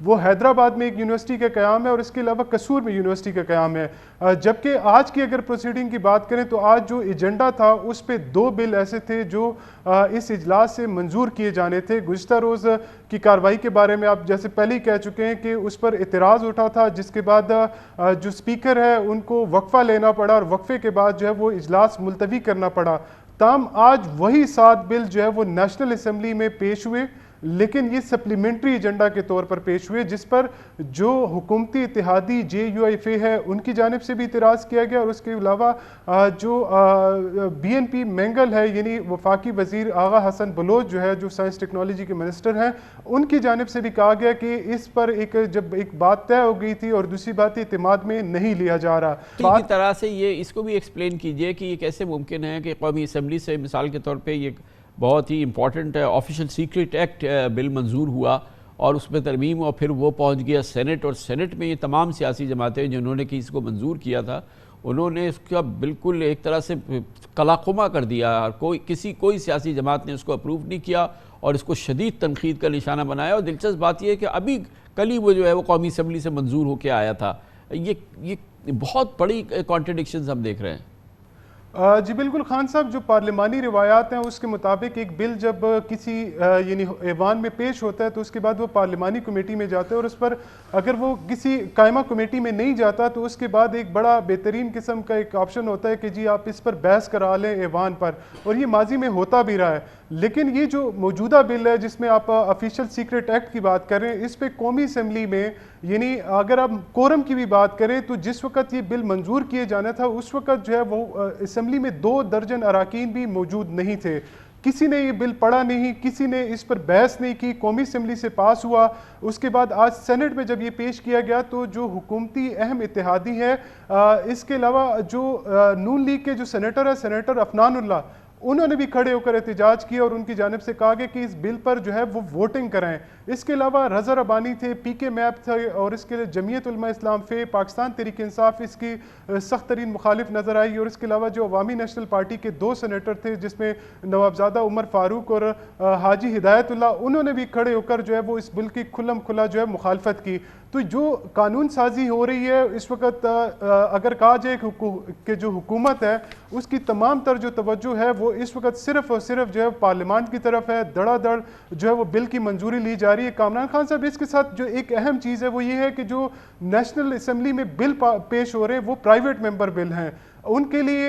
وہ حیدرآباد میں ایک یونیورسٹی کا قیام ہے اور اس کے علاوہ قصور میں یونیورسٹی کا قیام ہے. جبکہ آج کی اگر پروسیڈنگ کی بات کریں تو آج جو ایجنڈا تھا اس پہ 2 بل ایسے تھے جو اس اجلاس سے منظور کیے جانے تھے. گزشتہ روز کی کارروائی کے بارے میں آپ جیسے پہلے ہی کہہ چکے ہیں کہ اس پر اعتراض اٹھا تھا، جس کے بعد جو اسپیکر ہے ان کو وقفہ لینا پڑا اور وقفے کے بعد جو ہے وہ اجلاس ملتوی کرنا پڑا. تاہم آج وہی 7 بل جو ہے وہ نیشنل اسمبلی میں پیش ہوئے، لیکن یہ سپلیمنٹری ایجنڈا کے طور پر پیش ہوئے، جس پر جو حکومتی اتحادی JUIF ہے ان کی جانب سے بھی اعتراض کیا گیا، اور اس کے علاوہ جو BNP مینگل ہے یعنی وفاقی وزیر آغا حسن بلوچ جو ہے جو سائنس ٹیکنالوجی کے منسٹر ہیں، ان کی جانب سے بھی کہا گیا کہ اس پر جب ایک بات طے ہو گئی تھی اور دوسری بات اعتماد میں نہیں لیا جا رہا. کی طرح سے یہ اس کو بھی ایکسپلین کیجئے کہ یہ کیسے ممکن ہے کہ قومی اسمبلی سے مثال کے طور پہ یہ بہت ہی امپورٹنٹ آفیشل سیکرٹ ایکٹ بل منظور ہوا اور اس میں ترمیم اور پھر وہ پہنچ گیا سینٹ، اور سینٹ میں یہ تمام سیاسی جماعتیں جنہوں نے کہ اس کو منظور کیا تھا انہوں نے اس کا بالکل ایک طرح سے قلاقمہ کر دیا. کوئی سیاسی جماعت نے اس کو اپروو نہیں کیا اور اس کو شدید تنقید کا نشانہ بنایا. اور دلچسپ بات یہ ہے کہ ابھی کل ہی وہ جو ہے وہ قومی اسمبلی سے منظور ہو کے آیا تھا. یہ بہت بڑی کانٹرڈکشنز ہم دیکھ رہے ہیں. جی بالکل خان صاحب، جو پارلیمانی روایات ہیں اس کے مطابق ایک بل جب کسی یعنی ایوان میں پیش ہوتا ہے تو اس کے بعد وہ پارلیمانی کمیٹی میں جاتا ہے، اور اس پر اگر وہ کسی قائمہ کمیٹی میں نہیں جاتا تو اس کے بعد ایک بڑا بہترین قسم کا ایک آپشن ہوتا ہے کہ جی آپ اس پر بحث کرا لیں ایوان پر، اور یہ ماضی میں ہوتا بھی رہا ہے. لیکن یہ جو موجودہ بل ہے جس میں آپ آفیشل سیکرٹ ایکٹ کی بات کریں، اس پہ قومی اسمبلی میں یعنی اگر آپ کورم کی بھی بات کریں تو جس وقت یہ بل منظور کیے جانا تھا اس وقت جو ہے وہ اسمبلی میں 2 درجن اراکین بھی موجود نہیں تھے. کسی نے یہ بل پڑھا نہیں، کسی نے اس پر بحث نہیں کی. قومی اسمبلی سے پاس ہوا، اس کے بعد آج سینٹ میں جب یہ پیش کیا گیا تو جو حکومتی اہم اتحادی ہے، اس کے علاوہ جو نون لیگ کے جو سینیٹر ہے سینیٹر عفنان اللہ، انہوں نے بھی کھڑے ہو کر احتجاج کیا اور ان کی جانب سے کہا گیا کہ اس بل پر جو ہے وہ ووٹنگ کرائیں. اس کے علاوہ رضا ربانی تھے، PK میپ تھے، اور اس کے لیے جمعیت علماء اسلام پاکستان تحریک انصاف اس کی سخت ترین مخالف نظر آئی. اور اس کے علاوہ جو عوامی نیشنل پارٹی کے 2 سینیٹر تھے جس میں نوابزادہ عمر فاروق اور حاجی ہدایت اللہ، انہوں نے بھی کھڑے ہو کر جو ہے وہ اس بل کی کھلم کھلا جو ہے مخالفت کی. تو جو قانون سازی ہو رہی ہے اس وقت، اگر کہا جائے کہ جو حکومت ہے اس کی تمام تر جو توجہ ہے وہ اس وقت صرف اور صرف جو ہے پارلیمان کی طرف ہے، دڑا دڑ جو ہے وہ بل کی منظوری لی جا رہی ہے. کامران خان صاحب، اس کے ساتھ جو ایک اہم چیز ہے وہ یہ ہے کہ جو نیشنل اسمبلی میں بل پیش ہو رہے ہیں وہ پرائیویٹ ممبر بل ہیں. ان کے لیے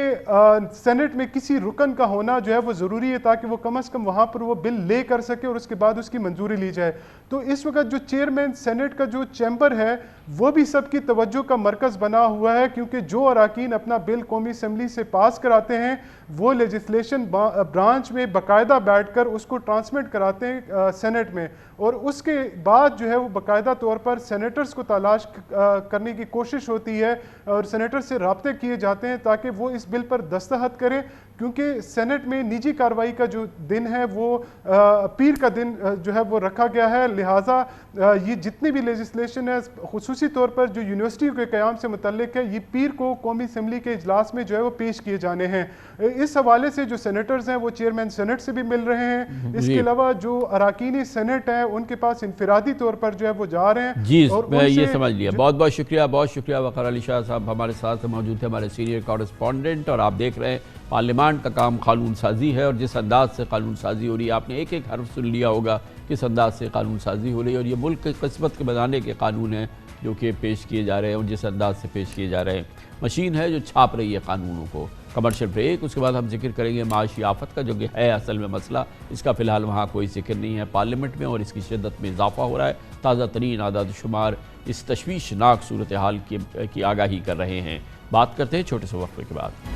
سینٹ میں کسی رکن کا ہونا جو ہے وہ ضروری ہے تاکہ وہ کم از کم وہاں پر وہ بل لے کر سکے اور اس کے بعد اس کی منظوری لی جائے. تو اس وقت جو چیئرمین سینٹ کا جو چیمبر ہے وہ بھی سب کی توجہ کا مرکز بنا ہوا ہے، کیونکہ جو اراکین اپنا بل قومی اسمبلی سے پاس کراتے ہیں وہ لیجسلیشن برانچ میں باقاعدہ بیٹھ کر اس کو ٹرانسمٹ کراتے ہیں سینٹ میں، اور اس کے بعد جو ہے وہ باقاعدہ طور پر سینیٹرز کو تلاش کرنے کی کوشش ہوتی ہے اور سینیٹر سے رابطے کیے جاتے ہیں تاکہ وہ اس بل پر دستخط کریں. کیونکہ سینٹ میں نجی کارروائی کا جو دن ہے وہ پیر کا دن جو ہے وہ رکھا گیا ہے، لہٰذا یہ جتنی بھی لیجسلیشن ہے خصوصی طور پر جو یونیورسٹی کے قیام سے متعلق ہے یہ پیر کو قومی اسمبلی کے اجلاس میں جو ہے وہ پیش کیے جانے ہیں. اس حوالے سے جو سینیٹرز ہیں وہ چیئرمین سینٹ سے بھی مل رہے ہیں. اس کے علاوہ جو اراکین سینٹ ہیں ان کے پاس انفرادی طور پر جو ہے وہ جا رہے ہیں. جی میں یہ سمجھ لیا. بہت بہت شکریہ، بہت شکریہ. وقار علی شاہ صاحب ہمارے ساتھ موجود تھے، ہمارے سینئر کورسپونڈنٹ، اور آپ دیکھ رہے ہیں پارلیمان کا کام قانون سازی ہے، اور جس انداز سے قانون سازی ہو رہی ہے آپ نے ایک ایک حرف سن لیا ہوگا کس انداز سے قانون سازی ہو رہی ہے، اور یہ ملک کی قسمت کے بنانے کے قانون ہیں جو کہ پیش کیے جا رہے ہیں اور جس انداز سے پیش کیے جا رہے ہیں. مشین ہے جو چھاپ رہی ہے قانونوں کو. کمرشل بریک، اس کے بعد ہم ذکر کریں گے معاشی آفت کا جو کہ ہے اصل میں مسئلہ. اس کا فی الحال وہاں کوئی ذکر نہیں ہے پارلیمنٹ میں، اور اس کی شدت میں اضافہ ہو رہا ہے. تازہ ترین اعداد و شمار اس تشویشناک صورتحال کی آگاہی کر رہے ہیں. بات کرتے ہیں چھوٹے سے وقفے کے بعد.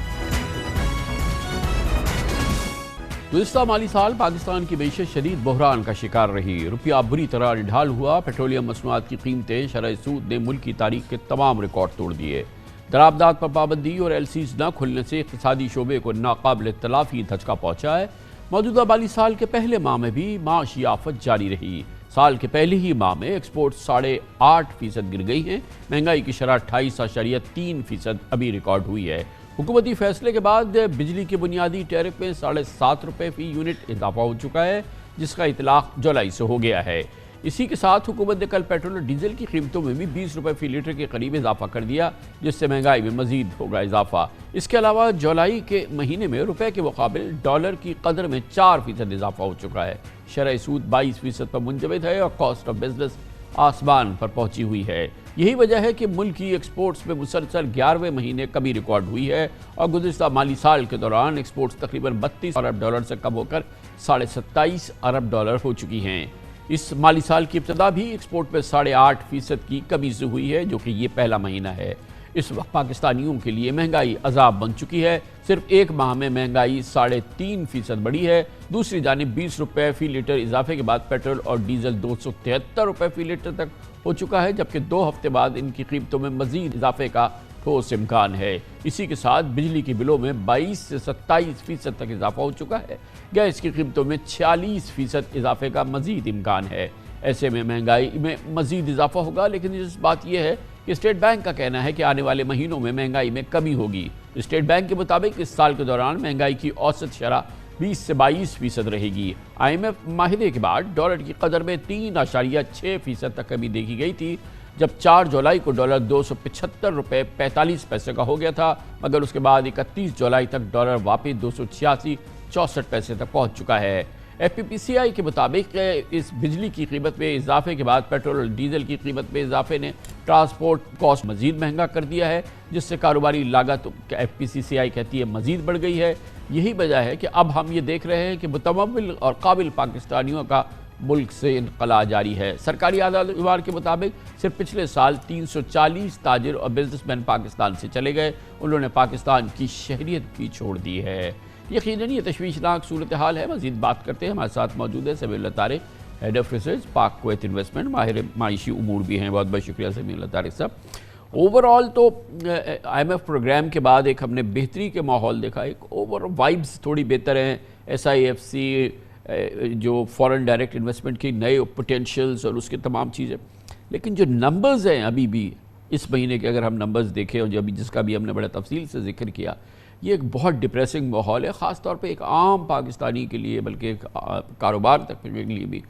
گزشتہ مالی سال پاکستان کی معیشت شدید بحران کا شکار رہی. روپیہ بری طرح نڈھال ہوا. پیٹرولیم مصنوعات کی قیمتیں شرح سود نے ملک کی تاریخ کے تمام ریکارڈ توڑ دیے. درآمدات پر پابندی اور LCs نہ کھلنے سے اقتصادی شعبے کو ناقابل تلافی دھچکا پہنچا ہے. موجودہ مالی سال کے پہلے ماہ میں بھی معاشی آفت جاری رہی. سال کے پہلے ہی ماہ میں ایکسپورٹ 8.5% گر گئی ہیں. مہنگائی کی شرح 28.3% ابھی ریکارڈ ہوئی ہے. حکومتی فیصلے کے بعد بجلی کے بنیادی ٹیرف میں 7.5 روپے فی یونٹ اضافہ ہو چکا ہے، جس کا اطلاق جولائی سے ہو گیا ہے. اسی کے ساتھ حکومت نے کل پیٹرول اور ڈیزل کی قیمتوں میں بھی 20 روپے فی لیٹر کے قریب اضافہ کر دیا، جس سے مہنگائی میں مزید ہوگا اضافہ۔ اس کے علاوہ جولائی کے مہینے میں روپے کے مقابل ڈالر کی قدر میں 4% اضافہ ہو چکا ہے، شرح سود 22% پر منجمد ہے اور کاسٹ آف بزنس آسمان پر پہنچی ہوئی ہے۔ یہی وجہ ہے کہ ملک کی ایکسپورٹس میں مسلسل 11ویں مہینے کمی ریکارڈ ہوئی ہے اور گزشتہ مالی سال کے دوران ایکسپورٹس تقریباً 32 ارب ڈالر سے کم ہو کر 27.5 ارب ڈالر ہو چکی ہیں۔ اس مالی سال کی ابتدا بھی ایکسپورٹ میں 8.5% کی کمی سے ہوئی ہے، جو کہ یہ پہلا مہینہ ہے۔ اس وقت پاکستانیوں کے لیے مہنگائی عذاب بن چکی ہے۔ صرف ایک ماہ میں مہنگائی 3.5% بڑھی ہے۔ دوسری جانب 20 روپے فی لیٹر اضافے کے بعد پیٹرول اور ڈیزل 273 روپے فی لیٹر تک ہو چکا ہے، جبکہ 2 ہفتے بعد ان کی قیمتوں میں مزید اضافے کا ٹھوس امکان ہے۔ اسی کے ساتھ بجلی کے بلوں میں 22 سے 27% تک اضافہ ہو چکا ہے۔ گیس کی قیمتوں میں 46% اضافے کا مزید امکان ہے۔ ایسے میں مہنگائی میں مزید اضافہ ہوگا، لیکن اس بات یہ ہے کہ اسٹیٹ بینک کا کہنا ہے کہ آنے والے مہینوں میں مہنگائی میں کمی ہوگی۔ اسٹیٹ بینک کے مطابق اس سال کے دوران مہنگائی کی اوسط شرح 20 سے 22% رہے گی۔ آئی ایم ایف معاہدے کے بعد ڈالر کی قدر میں 3.6% تک کمی دیکھی گئی تھی، جب 4 جولائی کو ڈالر 275 روپے 45 پیسے کا ہو گیا تھا، مگر اس کے بعد 31 جولائی تک ڈالر واپس 286.64 پیسے تک پہنچ چکا ہے۔ ایف پی پی سی آئی کے مطابق اس بجلی کی قیمت میں اضافے کے بعد پیٹرول اور ڈیزل کی قیمت میں اضافے نے ٹرانسپورٹ کاسٹ مزید مہنگا کر دیا ہے، جس سے کاروباری لاگت ایف پی سی سی آئی کہتی ہے مزید بڑھ گئی ہے۔ یہی وجہ ہے کہ اب ہم یہ دیکھ رہے ہیں کہ متمول اور قابل پاکستانیوں کا ملک سے انخلا جاری ہے۔ سرکاری اعداد کے مطابق صرف پچھلے سال 340 تاجر اور بزنس مین پاکستان سے چلے گئے، انہوں نے پاکستان کی شہریت بھی چھوڑ دی ہے۔ یقیناً یہ تشویشناک صورتحال ہے۔ مزید بات کرتے ہیں، ہمارے ساتھ موجود ہے سمیع اللہ طارق، ہیڈ آف ریسرچ پاک کویت انویسٹمنٹ، ماہر معاشی امور بھی ہیں۔ بہت بہت شکریہ سمیع اللہ طارق صاحب۔ اوورآل تو آئی ایم ایف پروگرام کے بعد ایک ہم نے بہتری کے ماحول دیکھا، ایک اوور وائبز تھوڑی بہتر ہیں، ایس آئی ایف سی جو فورن ڈائریکٹ انویسٹمنٹ کی نئے پوٹینشیلز اور اس کے تمام چیزیں، لیکن جو نمبرز ہیں ابھی بھی اس مہینے کے اگر ہم نمبرز دیکھیں اور جس کا بھی ہم نے بڑے تفصیل سے ذکر کیا، یہ ایک بہت ڈپریسنگ ماحول ہے، خاص طور پہ ایک عام پاکستانی کے لیے، بلکہ ایک کاروبار تک کے لیے بھی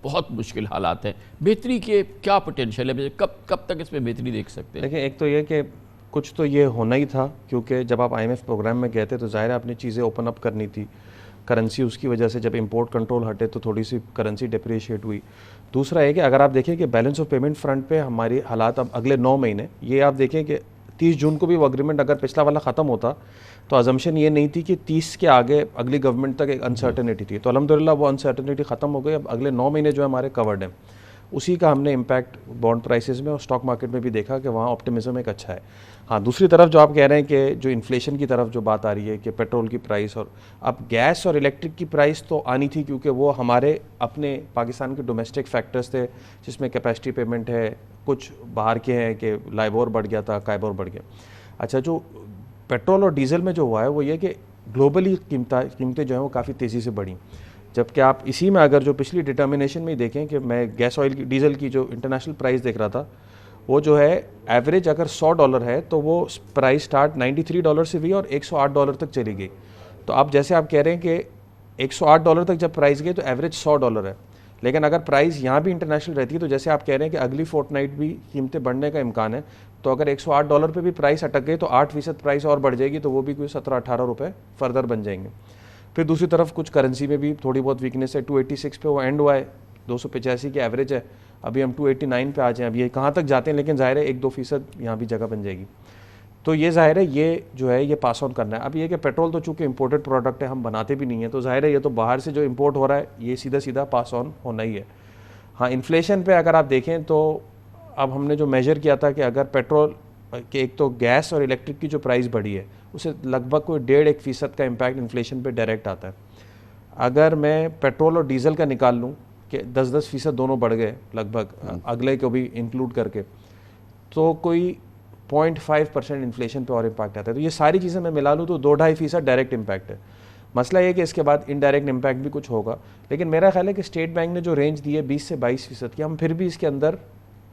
بہت مشکل حالات ہیں۔ بہتری کے کیا پوٹینشیل ہے؟ کب تک اس میں بہتری دیکھ سکتے ہیں؟ دیکھیں، ایک تو یہ کہ کچھ تو یہ ہونا ہی تھا، کیونکہ جب آپ آئی ایم ایف پروگرام میں گئے تھے تو ظاہر ہے اپنی چیزیں اوپن اپ کرنی تھی، کرنسی اس کی وجہ سے جب امپورٹ کنٹرول ہٹے تو تھوڑی سی کرنسی ڈپریشیٹ ہوئی۔ دوسرا ہے کہ اگر آپ دیکھیں کہ بیلنس آف پیمنٹ فرنٹ پہ ہماری حالات اب اگلے 9 مہینے، یہ آپ دیکھیں کہ 30 جون کو بھی وہ اگریمنٹ اگر پچھلا والا ختم ہوتا تو ازمپشن یہ نہیں تھی کہ 30 کے آگے اگلی گورنمنٹ تک ایک انسرٹنٹی تھی، تو الحمدللہ وہ انسرٹنٹی ختم ہو گئی۔ اب اگلے 9 مہینے جو ہے ہمارے کورڈ ہیں، اسی کا ہم نے امپیکٹ بانڈ پرائسز میں اور اسٹاک مارکیٹ میں بھی دیکھا کہ وہاں آپٹیمزم ایک اچھا ہے۔ ہاں، دوسری طرف جو آپ کہہ رہے ہیں کہ جو انفلیشن کی طرف جو بات آ رہی ہے کہ پیٹرول کی پرائس اور اب گیس اور الیکٹرک کی پرائس تو آنی تھی، کیونکہ وہ ہمارے اپنے پاکستان کے ڈومیسٹک فیکٹرز تھے جس میں کیپیسٹی پیمنٹ ہے، کچھ باہر کے ہیں کہ لائبور بڑھ گیا تھا، کائبور بڑھ گیا۔ اچھا، جو پیٹرول اور ڈیزل میں جو ہوا ہے وہ یہ کہ گلوبلی قیمتیں جو ہیں وہ کافی تیزی سے بڑھیں، جبکہ آپ اسی میں اگر جو پچھلی ڈٹرمنیشن میں دیکھیں کہ میں گیس آئل کی ڈیزل کی جو انٹرنیشنل پرائس دیکھ رہا تھا، وہ جو ہے ایوریج اگر $100 ہے تو وہ پرائس سٹارٹ $93 سے ہوئی اور $108 تک چلی گئی۔ تو آپ جیسے آپ کہہ رہے ہیں کہ $108 تک جب پرائس گئی تو ایوریج $100 ہے، لیکن اگر پرائس یہاں بھی انٹرنیشنل رہتی ہے تو جیسے آپ کہہ رہے ہیں کہ اگلی فورٹ نائٹ بھی قیمتیں بڑھنے کا امکان ہے، تو اگر $108 پہ بھی پرائس اٹک گئی تو 8% پرائس اور بڑھ جائے گی، تو وہ بھی کوئی 17-18 روپے فردر بن جائیں گے۔ پھر دوسری طرف کچھ کرنسی میں بھی تھوڑی بہت ویکنیس ہے، 286 پہ وہ اینڈ ہوا ہے، 285 کی ایوریج ہے، ابھی ہم 289 پہ آ جائیں، اب یہ کہاں تک جاتے ہیں، لیکن ظاہر ہے 1-2% یہاں بھی جگہ بن جائے گی۔ تو یہ ظاہر ہے یہ جو ہے یہ پاس آن کرنا ہے۔ اب یہ کہ پیٹرول تو چونکہ امپورٹڈ پروڈکٹ ہے، ہم بناتے بھی نہیں ہیں، تو ظاہر ہے یہ تو باہر سے جو امپورٹ ہو رہا ہے یہ سیدھا سیدھا پاس آن ہونا ہی ہے۔ ہاں، انفلیشن پہ اگر آپ دیکھیں تو اب ہم نے جو میجر کیا تھا کہ اگر پیٹرول کہ ایک تو گیس اور الیکٹرک کی جو پرائس بڑھی ہے اسے لگ بھگ کوئی 1.5% کا امپیکٹ انفلیشن پہ ڈائریکٹ آتا ہے۔ اگر میں پیٹرول اور ڈیزل کا نکال لوں کہ 10% دونوں بڑھ گئے لگ بھگ اگلے کو بھی انکلوڈ کر کے، تو کوئی 0.5% انفلیشن پہ اور امپیکٹ آتا ہے۔ تو یہ ساری چیزیں میں ملا لوں تو 2-2.5% ڈائریکٹ امپیکٹ ہے۔ مسئلہ یہ کہ اس کے بعد انڈائریکٹ امپیکٹ بھی کچھ ہوگا، لیکن میرا خیال ہے کہ اسٹیٹ بینک نے جو رینج دی ہے 20 سے 22% کی، ہم پھر بھی اس کے اندر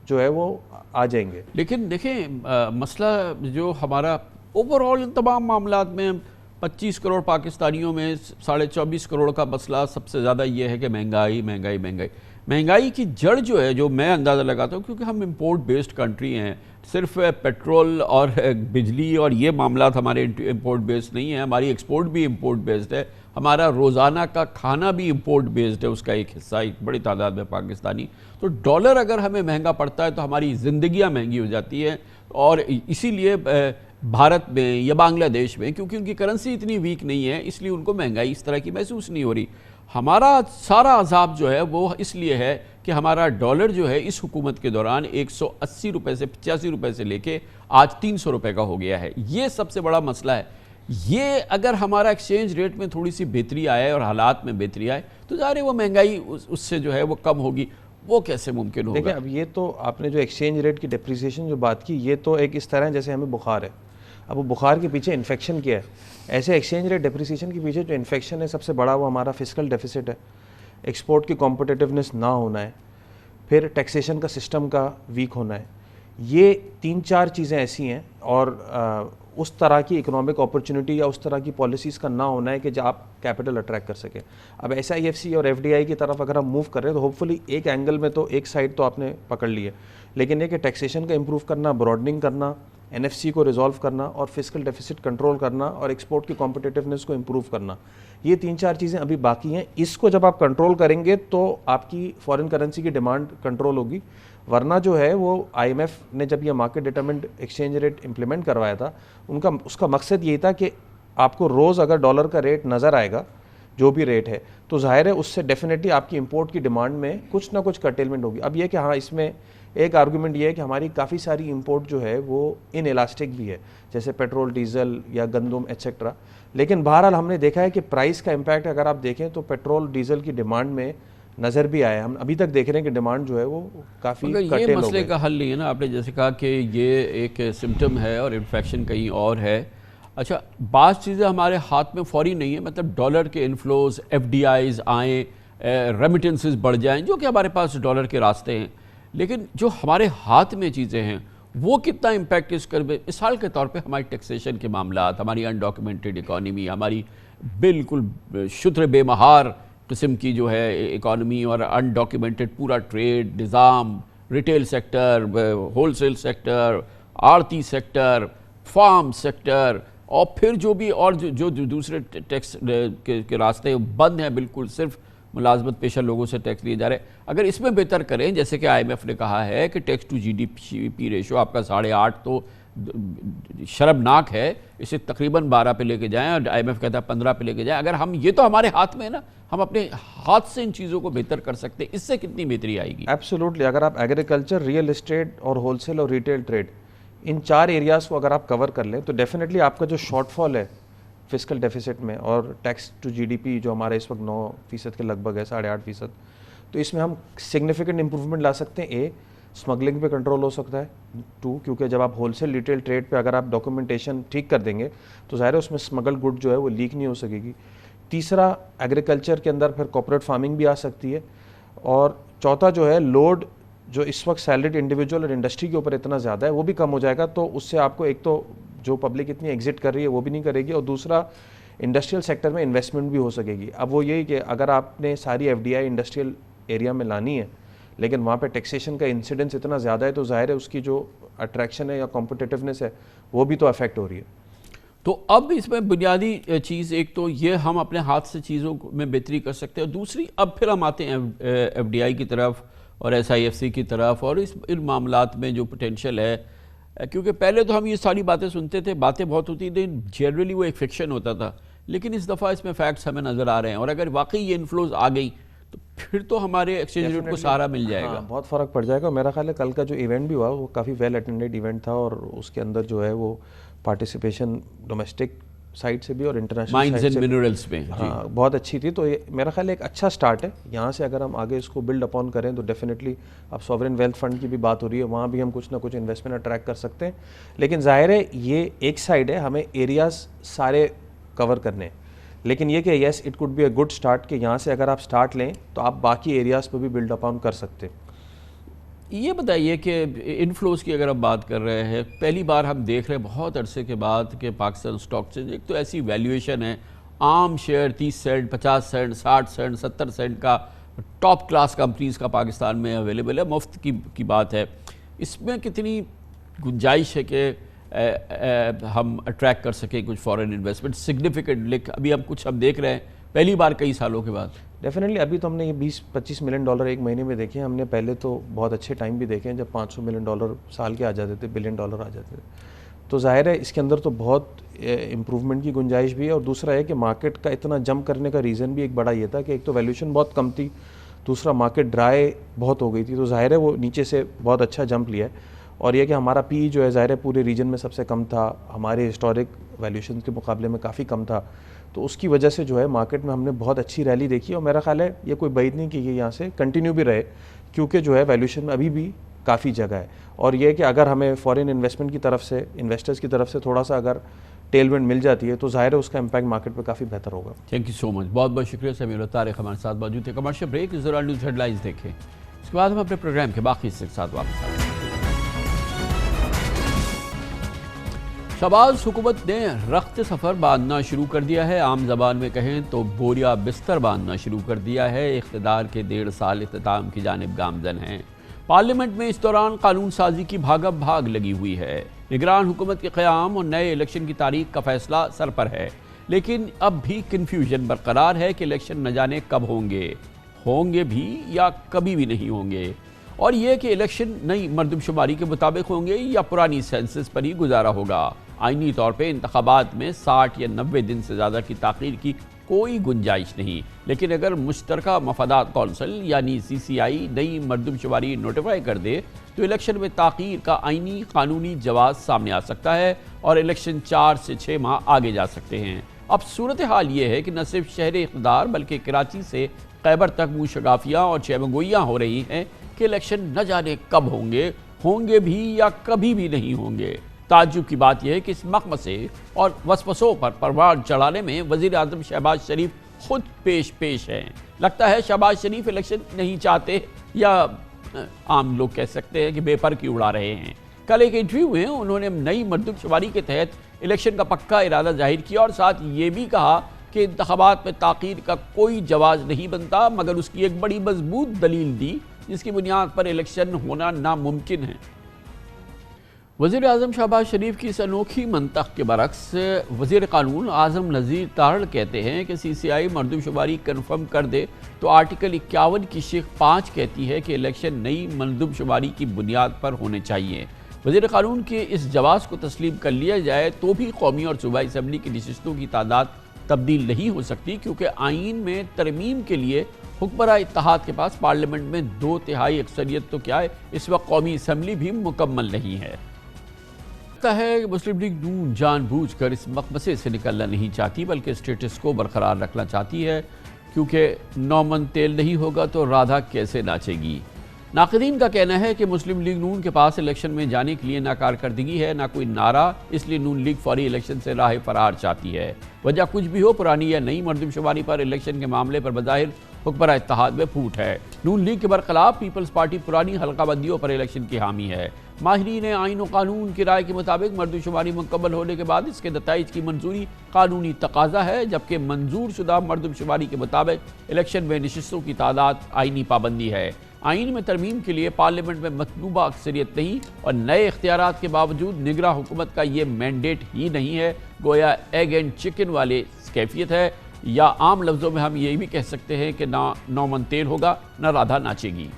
جو ہے وہ آ جائیں گے۔ لیکن دیکھیں، مسئلہ جو ہمارا اوور آل تمام معاملات میں 25 کروڑ پاکستانیوں میں 24.5 کروڑ کا مسئلہ سب سے زیادہ یہ ہے کہ مہنگائی مہنگائی مہنگائی۔ مہنگائی کی جڑ جو ہے، جو میں اندازہ لگاتا ہوں، کیونکہ ہم امپورٹ بیسڈ کنٹری ہیں، صرف پیٹرول اور بجلی اور یہ معاملات ہمارے امپورٹ بیسڈ نہیں ہیں، ہماری ایکسپورٹ بھی امپورٹ بیسڈ ہے، ہمارا روزانہ کا کھانا بھی امپورٹ بیسڈ ہے، اس کا ایک حصہ ایک بڑی تعداد میں پاکستانی. تو ڈالر اگر ہمیں مہنگا پڑتا ہے تو ہماری زندگیاں مہنگی ہو جاتی ہیں. اور اسی لیے بھارت میں یا بنگلہ دیش میں، کیونکہ ان کی کرنسی اتنی ویک نہیں ہے، اس لیے ان کو مہنگائی اس طرح کی محسوس نہیں ہو رہی. ہمارا سارا عذاب جو ہے وہ اس لیے ہے کہ ہمارا ڈالر جو ہے اس حکومت کے دوران 180 روپے سے 85 روپے سے لے کے آج 300 روپے کا ہو گیا ہے. یہ سب سے بڑا مسئلہ ہے. یہ اگر ہمارا ایکسچینج ریٹ میں تھوڑی سی بہتری آئے اور حالات میں بہتری آئے تو ظاہر ہے وہ مہنگائی اس سے جو ہے وہ کم ہوگی. وہ کیسے ممکن ہوگا؟ دیکھیں اب یہ تو آپ نے جو ایکسچینج ریٹ کی ڈپریسیشن جو بات کی، یہ تو ایک اس طرح ہے جیسے ہمیں بخار ہے. اب وہ بخار کے پیچھے انفیکشن کیا ہے؟ ایسے ایکسچینج ریٹ ڈپریسیشن کے پیچھے جو انفیکشن ہے سب سے بڑا وہ ہمارا فسکل ڈیفیسٹ ہے، ایکسپورٹ کی کمپٹیٹیونیس نہ ہونا ہے، پھر ٹیکسیشن کا سسٹم کا ویک ہونا ہے. یہ 3-4 چیزیں ایسی ہیں، اور اس طرح کی اکنامک اپرچونٹی یا اس طرح کی پالیسیز کا نہ ہونا ہے کہ جب آپ کیپٹل اٹریکٹ کر سکیں. اب SIFC اور FDI کی طرف اگر ہم موو کر رہے ہیں تو ہوپ فلی ایک اینگل میں تو ایک سائڈ تو آپ نے پکڑ لی ہے، لیکن یہ کہ ٹیکسیشن کا امپروو کرنا، براڈننگ کرنا، NFC کو ریزالو کرنا، اور فسکل ڈیفیسٹ کنٹرول کرنا، اور ایکسپورٹ کی کمپٹیٹیونیس کو امپروو کرنا، یہ 3-4 چیزیں ابھی باقی ہیں. اس کو جب آپ کنٹرول کریں گے تو آپ کی فارن کرنسی کی ڈیمانڈ کنٹرول ہوگی. ورنہ جو ہے وہ IMF نے جب یہ market determined exchange rate implement کروایا تھا، اس کا مقصد یہی تھا کہ آپ کو روز اگر ڈالر کا ریٹ نظر آئے گا جو بھی ریٹ ہے تو ظاہر ہے اس سے ڈیفینیٹلی آپ کی امپورٹ کی ڈیمانڈ میں کچھ نہ کچھ کرٹیلمنٹ ہوگی. اب یہ کہ ہاں اس میں ایک آرگومنٹ یہ ہے کہ ہماری کافی ساری امپورٹ جو ہے وہ ان الاسٹک بھی ہے، جیسے پیٹرول، ڈیزل یا گندم ایٹسیٹرا. لیکن بہرحال ہم نے دیکھا ہے کہ پرائس کا امپیکٹ اگر آپ دیکھیں تو پیٹرول ڈیزل کی ڈیمانڈ میں نظر بھی آیا ہے. ہم ابھی تک دیکھ رہے ہیں کہ ڈیمانڈ جو ہے وہ کافی مگر یہ مسئلے کا حل نہیں ہے نا. آپ نے جیسے کہا کہ یہ ایک سمٹم ہے اور انفیکشن کہیں اور ہے. اچھا، بعض چیزیں ہمارے ہاتھ میں فوری نہیں ہیں، مطلب ڈالر کے انفلوز، FDIs آئیں، ریمیٹنسز بڑھ جائیں، جو کہ ہمارے پاس ڈالر کے راستے ہیں. لیکن جو ہمارے ہاتھ میں چیزیں ہیں وہ کتنا امپیکٹ اس کر، مثال کے طور پہ ہماری ٹیکسیشن کے معاملات، ہماری انڈاکیومنٹڈ اکانومی، ہماری بالکل شتر بے مہار قسم کی جو ہے اکانومی، اور انڈاکیومنٹڈ پورا ٹریڈ نظام، retail sector, wholesale sector, آڑتی سیکٹر، فارم سیکٹر، اور پھر جو بھی اور جو دوسرے ٹیکس کے راستے بند ہیں، بالکل صرف ملازمت پیشہ لوگوں سے ٹیکس لیے جا رہے ہیں. اگر اس میں بہتر کریں، جیسے کہ IMF نے کہا ہے کہ ٹیکس ٹو GDP ریشو آپ کا 8.5 تو شرمناک ہے، اسے تقریباً 12 پہ لے کے جائیں، اور IMF کہتا ہے 15 پہ لے کے جائیں. اگر ہم، یہ تو ہمارے ہاتھ میں ہے نا، ہم اپنے ہاتھ سے ان چیزوں کو بہتر کر سکتے ہیں. اس سے کتنی بہتری آئے گی؟ ایبسولوٹلی. اگر آپ ایگریکلچر، ریئل اسٹیٹ اور ہول سیل اور ریٹیل ٹریڈ، ان 4 ایریاز کو اگر آپ کور کر لیں تو ڈیفینیٹلی آپ کا جو شارٹ فال ہے فسکل ڈیفیسٹ میں، اور ٹیکس ٹو GDP جو ہمارا اس وقت 9% کے لگ بھگ ہے، 8.5%، تو اس میں ہم سگنیفیکنٹ امپروومنٹ لا سکتے ہیں. اسمگلنگ پہ کنٹرول ہو سکتا ہے. 2، کیونکہ جب آپ ہول سیل ریٹیل ٹریڈ پہ اگر آپ ڈاکومنٹیشن ٹھیک کر دیں گے تو ظاہر ہے اس میں اسمگل گڈ جو ہے وہ لیک نہیں ہو سکے گی. تیسرا، ایگریکلچر کے اندر پھر کارپوریٹ فارمنگ بھی آ سکتی ہے. اور چوتھا جو ہے لوڈ جو اس وقت سیلریڈ انڈیویجول اور انڈسٹری کے اوپر اتنا زیادہ ہے وہ بھی کم ہو جائے گا. تو اس سے آپ کو ایک تو جو پبلک اتنی ایگزٹ کر رہی ہے وہ بھی نہیں کرے گی، اور دوسرا انڈسٹریل سیکٹر میں انویسٹمنٹ بھی ہو سکے گی. اب وہ یہی کہ اگر آپ نے ساری FDI انڈسٹریل ایریا میں لانی ہے لیکن وہاں پہ ٹیکسیشن کا انسیڈنس اتنا زیادہ ہے تو ظاہر ہے اس کی جو اٹریکشن ہے یا کمپٹیٹیونیس ہے وہ بھی تو افیکٹ ہو رہی ہے. تو اب اس میں بنیادی چیز ایک تو یہ ہم اپنے ہاتھ سے چیزوں میں بہتری کر سکتے ہیں، اور دوسری اب پھر ہم آتے ہیں FDI کی طرف اور SIFC کی طرف، اور ان معاملات میں جو پوٹینشیل ہے. کیونکہ پہلے تو ہم یہ ساری باتیں سنتے تھے، باتیں بہت ہوتی تھیں، جنرلی وہ ایک فکشن ہوتا تھا، لیکن اس دفعہ اس میں فیکٹس ہمیں نظر آ رہے ہیں. اور اگر واقعی یہ انفلوز آ گئی تو پھر تو ہمارے ایکسچینج ریٹ کو سہارا مل جائے گا. بہت فرق پڑ جائے گا. میرا خیال ہے کل کا جو ایونٹ بھی ہوا وہ کافی ویل اٹینڈیڈ ایونٹ تھا، اور اس کے اندر جو ہے وہ پارٹیسپیشن ڈومیسٹک سائٹ سے بھی اور انٹرنیشنل مائنز اینڈ منرلز میں بہت اچھی تھی. تو میرا خیال ہے ایک اچھا سٹارٹ ہے. یہاں سے اگر ہم آگے اس کو بلڈ اپون کریں تو ڈیفینیٹلی اب سوورن ویلتھ فنڈ کی بھی بات ہو رہی ہے، وہاں بھی ہم کچھ نہ کچھ انویسٹمنٹ اٹریکٹ کر سکتے ہیں. لیکن ظاہر ہے یہ ایک سائڈ ہے، ہمیں ایریاز سارے کور کرنے ہیں. لیکن یہ کہ yes it could be a good start کہ یہاں سے اگر آپ سٹارٹ لیں تو آپ باقی ایریاز پہ بھی بلڈ اپون کر سکتے ہیں. یہ بتائیے کہ انفلوز کی اگر ہم بات کر رہے ہیں، پہلی بار ہم دیکھ رہے ہیں بہت عرصے کے بعد کہ پاکستان سٹاک سے ایک تو ایسی ویلیویشن ہے، عام share 30 cent, 50 cent, 60 cent, 70 cent کا ٹاپ کلاس کمپنیز کا پاکستان میں اویلیبل ہے، مفت کی بات ہے، اس میں کتنی گنجائش ہے کہ ہم اٹریکٹ کر سکیں کچھ فورن انویسٹمنٹ سگنیفیکنٹ؟ ابھی ہم دیکھ رہے ہیں پہلی بار کئی سالوں کے بعد۔ ڈیفینیٹلی ابھی تو ہم نے یہ 20-25 ملین ڈالر ایک مہینے میں دیکھے ہیں، ہم نے پہلے تو بہت اچھے ٹائم بھی دیکھے ہیں جب 500 ملین ڈالر سال کے آ جاتے تھے، بلین ڈالر آ جاتے تھے، تو ظاہر ہے اس کے اندر تو بہت امپروومنٹ کی گنجائش بھی ہے۔ اور دوسرا ہے کہ مارکیٹ کا اتنا جمپ کرنے کا ریزن بھی ایک بڑا یہ تھا کہ ایک تو ویلیوشن بہت کم تھی، دوسرا مارکیٹ ڈرائی بہت ہو گئی تھی، تو ظاہر ہے وہ نیچے سے بہت اچھا جمپ لیا ہے۔ اور یہ کہ ہمارا پی جو ہے ظاہر ہے پورے ریجن میں سب سے کم تھا، ہمارے ہسٹورک ویلیوشن کے مقابلے میں کافی کم تھا، تو اس کی وجہ سے جو ہے مارکیٹ میں ہم نے بہت اچھی ریلی دیکھی، اور میرا خیال ہے یہ کوئی بعید نہیں کہ یہ یہاں سے کنٹینیو بھی رہے، کیونکہ جو ہے ویلیوشن میں ابھی بھی کافی جگہ ہے۔ اور یہ کہ اگر ہمیں فورن انویسٹمنٹ کی طرف سے، انویسٹرز کی طرف سے تھوڑا سا اگر ٹیل ونڈ مل جاتی ہے تو ظاہر ہے اس کا امپیکٹ مارکیٹ پہ کافی بہتر ہوگا۔ تھینک یو سو مچ، بہت بہت شکریہ سمیع الطارق ہمارے ساتھ موجود تھے۔ کمرشل بریک، اس دوران نیوز ہیڈ لائنز دیکھیں، اس کے بعد ہم اپنے پروگرام کے باقی حصے کے ساتھ واپس آتے ہیں۔ شہباز حکومت نے رخت سفر باندھنا شروع کر دیا ہے، عام زبان میں کہیں تو بوریا بستر باندھنا شروع کر دیا ہے۔ اقتدار کے 1.5 سال اختتام کی جانب گامزن ہیں۔ پارلیمنٹ میں اس دوران قانون سازی کی بھاگم بھاگ لگی ہوئی ہے۔ نگران حکومت کے قیام اور نئے الیکشن کی تاریخ کا فیصلہ سر پر ہے، لیکن اب بھی کنفیوژن برقرار ہے کہ الیکشن نہ جانے کب ہوں گے بھی یا کبھی بھی نہیں ہوں گے، اور یہ کہ الیکشن نئی مردم شماری کے مطابق ہوں گے یا پرانی سینسس پر ہی گزارا ہوگا۔ آئینی طور پہ انتخابات میں 60 یا 90 دن سے زیادہ کی تاخیر کی کوئی گنجائش نہیں، لیکن اگر مشترکہ مفادات کونسل یعنی CCI نئی مردم شماری نوٹیفائی کر دے تو الیکشن میں تاخیر کا آئینی قانونی جواز سامنے آ سکتا ہے اور الیکشن 4 سے 6 ماہ آگے جا سکتے ہیں۔ اب صورتحال یہ ہے کہ نہ صرف شہر اقتدار بلکہ کراچی سے خیبر تک منہ شگافیاں اور چیمگوئیاں ہو رہی ہیں کہ الیکشن نہ جانے کب ہوں گے بھی یا کبھی بھی نہیں ہوں گے۔ تعجب کی بات یہ ہے کہ اس مخمصے اور وسوسوں پر پروان چڑھانے میں وزیر اعظم شہباز شریف خود پیش ہیں۔ لگتا ہے شہباز شریف الیکشن نہیں چاہتے، یا عام لوگ کہہ سکتے ہیں کہ بے پر کی اڑا رہے ہیں۔ کل ایک انٹرویو میں انہوں نے نئی مردم شماری کے تحت الیکشن کا پکا ارادہ ظاہر کیا اور ساتھ یہ بھی کہا کہ انتخابات میں تاخیر کا کوئی جواز نہیں بنتا، مگر اس کی ایک بڑی مضبوط دلیل دی جس کی بنیاد پر الیکشن ہونا ناممکن ہے۔ وزیر اعظم شہباز شریف کی اس انوکھی منطق کے برعکس وزیر قانون اعظم نذیر تارڑ کہتے ہیں کہ CCI مردم شماری کنفرم کر دے تو آرٹیکل 51 کی شق 5 کہتی ہے کہ الیکشن نئی مردم شماری کی بنیاد پر ہونے چاہیے۔ وزیر قانون کے اس جواز کو تسلیم کر لیا جائے تو بھی قومی اور صوبائی اسمبلی کی نشستوں کی تعداد تبدیل نہیں ہو سکتی، کیونکہ آئین میں ترمیم کے لیے حکمراں اتحاد کے پاس پارلیمنٹ میں 2/3 اکثریت تو کیا ہے، اس وقت قومی اسمبلی بھی مکمل نہیں ہے۔ لگتا ہے کہ مسلم لیگ نون جان بوجھ کر اس مقبضے سے نکلنا نہیں چاہتی بلکہ اسٹیٹس کو برقرار رکھنا چاہتی ہے، کیونکہ 9 من تیل نہیں ہوگا تو رادھا کیسے ناچے گی۔ ناقدین کا کہنا ہے کہ مسلم لیگ نون کے پاس الیکشن میں جانے کے لیے نہ کارکردگی ہے نہ کوئی نعرہ، اس لیے نون لیگ فوری الیکشن سے راہ فرار چاہتی ہے۔ وجہ کچھ بھی ہو، پرانی یا نئی مردم شماری پر الیکشن کے معاملے پر بظاہر حکمراں اتحاد میں پھوٹ ہے۔ نون لیگ کے برخلاف پیپلز پارٹی پرانی حلقہ بندیوں پر الیکشن کی حامی ہے۔ ماہرین آئین و قانون کی رائے کے مطابق مردم شماری مکمل ہونے کے بعد اس کے نتائج کی منظوری قانونی تقاضا ہے، جبکہ منظور شدہ مردم شماری کے مطابق الیکشن میں نشستوں کی تعداد آئینی پابندی ہے۔ آئین میں ترمیم کے لیے پارلیمنٹ میں مطلوبہ اکثریت نہیں، اور نئے اختیارات کے باوجود نگراں حکومت کا یہ مینڈیٹ ہی نہیں ہے، گویا ایگ اینڈ چکن والے کیفیت ہے، یا عام لفظوں میں ہم یہ بھی کہہ سکتے ہیں کہ نہ 9 من تیل ہوگا نہ رادھا ناچے گی۔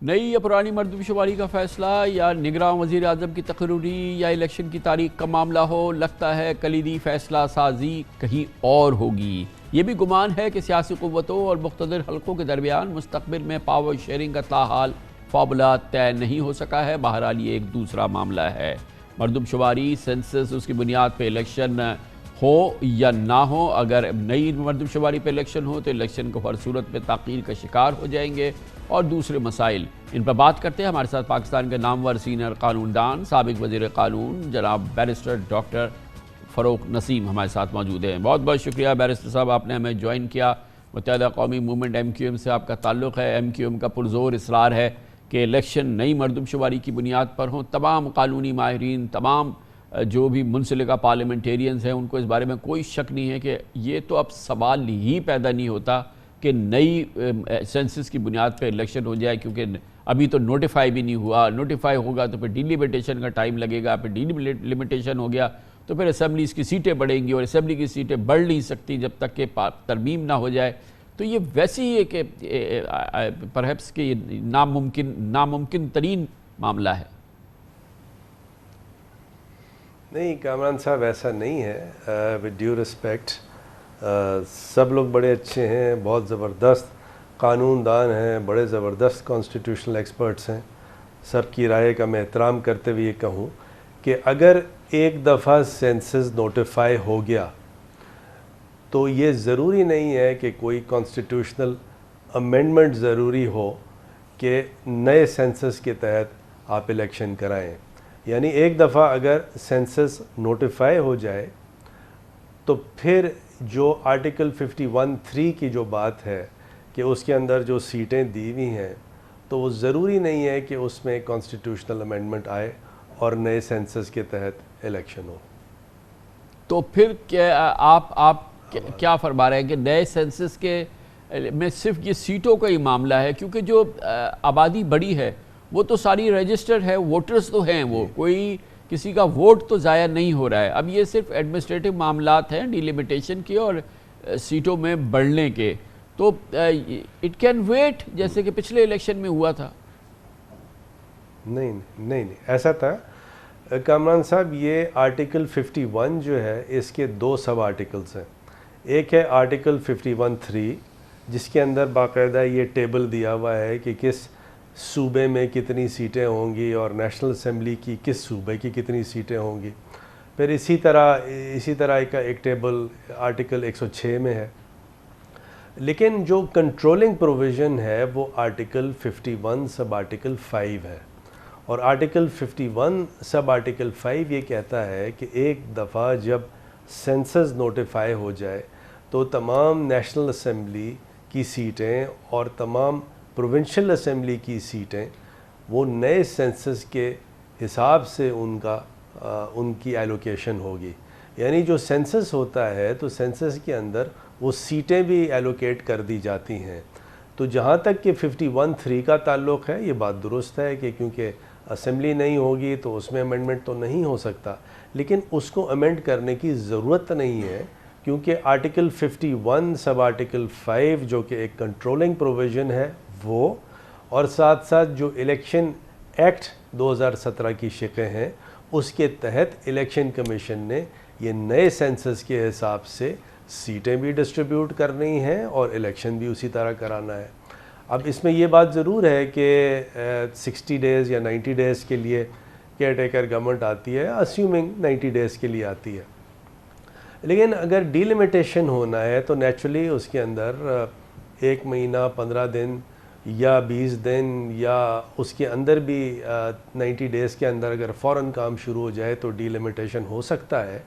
نئی یا پرانی مردم شماری کا فیصلہ، یا نگراں وزیر اعظم کی تقرری، یا الیکشن کی تاریخ کا معاملہ ہو، لگتا ہے کلیدی فیصلہ سازی کہیں اور ہوگی۔ یہ بھی گمان ہے کہ سیاسی قوتوں اور مقتدر حلقوں کے درمیان مستقبل میں پاور شیئرنگ کا تاحال فارمولہ طے نہیں ہو سکا ہے۔ بہرحال یہ ایک دوسرا معاملہ ہے۔ مردم شماری، سینسس، اس کی بنیاد پہ الیکشن ہو یا نہ ہو، اگر نئی مردم شماری پہ الیکشن ہو تو الیکشن کو ہر صورت میں تاخیر کا شکار ہو جائیں گے، اور دوسرے مسائل ان پر بات کرتے ہیں۔ ہمارے ساتھ پاکستان کے نامور سینئر قانون دان، سابق وزیر قانون جناب بیرسٹر ڈاکٹر فروخ نسیم ہمارے ساتھ موجود ہیں۔ بہت بہت شکریہ بیرسٹر صاحب، آپ نے ہمیں جوائن کیا۔ متحدہ قومی موومنٹ MQM سے آپ کا تعلق ہے۔ MQM کا پرزور اصرار ہے کہ الیکشن نئی مردم شماری کی بنیاد پر ہوں۔ تمام قانونی ماہرین، تمام جو بھی منسلکہ پارلیمنٹیرینز ہیں، ان کو اس بارے میں کوئی شک نہیں ہے کہ یہ تو اب سوال ہی پیدا نہیں ہوتا کہ نئی سینسس کی بنیاد پہ الیکشن ہو جائے، کیونکہ ابھی تو نوٹیفائی بھی نہیں ہوا، نوٹیفائی ہوگا تو پھر ڈیلیمیٹیشن کا ٹائم لگے گا، پھر ڈیلیمیٹیشن ہو گیا تو پھر اسمبلیز کی سیٹیں بڑھیں گی، اور اسمبلی کی سیٹیں بڑھ نہیں سکتی جب تک کہ ترمیم نہ ہو جائے. تو یہ ویسی ہی ہے کہ پرہیپس کہ یہ ناممکن ترین معاملہ ہے. نہیں کامران صاحب، ایسا نہیں ہے. ود ڈیو رسپیکٹ، سب لوگ بڑے اچھے ہیں، بہت زبردست قانون دان ہیں، بڑے زبردست کانسٹیٹیوشنل ایکسپرٹس ہیں. سب کی رائے کا میں احترام کرتے ہوئے یہ کہوں کہ اگر ایک دفعہ سینسس نوٹیفائی ہو گیا تو یہ ضروری نہیں ہے کہ کوئی کانسٹیٹیوشنل امینڈمنٹ ضروری ہو کہ نئے سینسس کے تحت آپ الیکشن کرائیں. یعنی ایک دفعہ اگر سینسس نوٹیفائی ہو جائے تو پھر جو آرٹیکل 51(3) کی جو بات ہے کہ اس کے اندر جو سیٹیں دی ہوئی ہیں تو وہ ضروری نہیں ہے کہ اس میں کانسٹیٹیوشنل امینڈمنٹ آئے اور نئے سینسس کے تحت الیکشن ہو. تو پھر آپ کیا فرما رہے ہیں کہ نئے سینسس کے میں صرف یہ سیٹوں کا ہی معاملہ ہے، کیونکہ جو آبادی بڑی ہے وہ تو ساری رجسٹرڈ ہے، ووٹرز تو ہیں، وہ کوئی کسی کا ووٹ تو ضائع نہیں ہو رہا ہے. اب یہ صرف ایڈمنسٹریٹو معاملات ہیں ڈیلیمیٹیشن کے اور سیٹوں میں بڑھنے کے، تو اٹ کین ویٹ جیسے کہ پچھلے الیکشن میں ہوا تھا. نہیں ایسا تھا کامران صاحب. یہ آرٹیکل 51 جو ہے اس کے 2 سب آرٹیکلز ہیں. ایک ہے آرٹیکل 51(3) جس کے اندر باقاعدہ یہ ٹیبل دیا ہوا ہے کہ کس صوبے میں کتنی سیٹیں ہوں گی اور نیشنل اسمبلی کی کس صوبے کی کتنی سیٹیں ہوں گی. پھر اسی طرح ایک ٹیبل آرٹیکل 106 میں ہے. لیکن جو کنٹرولنگ پروویژن ہے وہ آرٹیکل 51 سب آرٹیکل 5 ہے. اور آرٹیکل 51 سب آرٹیکل 5 یہ کہتا ہے کہ ایک دفعہ جب سینسس نوٹیفائی ہو جائے تو تمام نیشنل اسمبلی کی سیٹیں اور تمام پروونشل اسمبلی کی سیٹیں وہ نئے سینسس کے حساب سے ان کی ایلوکیشن ہوگی. یعنی جو سینسس ہوتا ہے تو سینسس کے اندر وہ سیٹیں بھی ایلوکیٹ کر دی جاتی ہیں. تو جہاں تک کہ 51(3) کا تعلق ہے یہ بات درست ہے کہ کیونکہ اسمبلی نہیں ہوگی تو اس میں امینڈمنٹ تو نہیں ہو سکتا، لیکن اس کو امینڈ کرنے کی ضرورت نہیں ہے کیونکہ آرٹیکل 51 سب آرٹیکل 5 جو کہ ایک کنٹرولنگ پروویژن ہے وہ، اور ساتھ ساتھ جو الیکشن ایکٹ 2017 کی شقیں ہیں اس کے تحت الیکشن کمیشن نے یہ نئے سینسس کے حساب سے سیٹیں بھی ڈسٹریبیوٹ کرنی ہیں اور الیکشن بھی اسی طرح کرانا ہے. اب اس میں یہ بات ضرور ہے کہ 60 ڈیز یا 90 ڈیز کے لیے کیئر ٹیکر گورنمنٹ آتی ہے، اسیومنگ 90 ڈیز کے لیے آتی ہے. لیکن اگر ڈیلیمیٹیشن ہونا ہے تو نیچرلی اس کے اندر 1 مہینہ 15 دن یا 20 دن یا اس کے اندر بھی 90 ڈیز کے اندر اگر فوراً کام شروع ہو جائے تو ڈیلیمیٹیشن ہو سکتا ہے.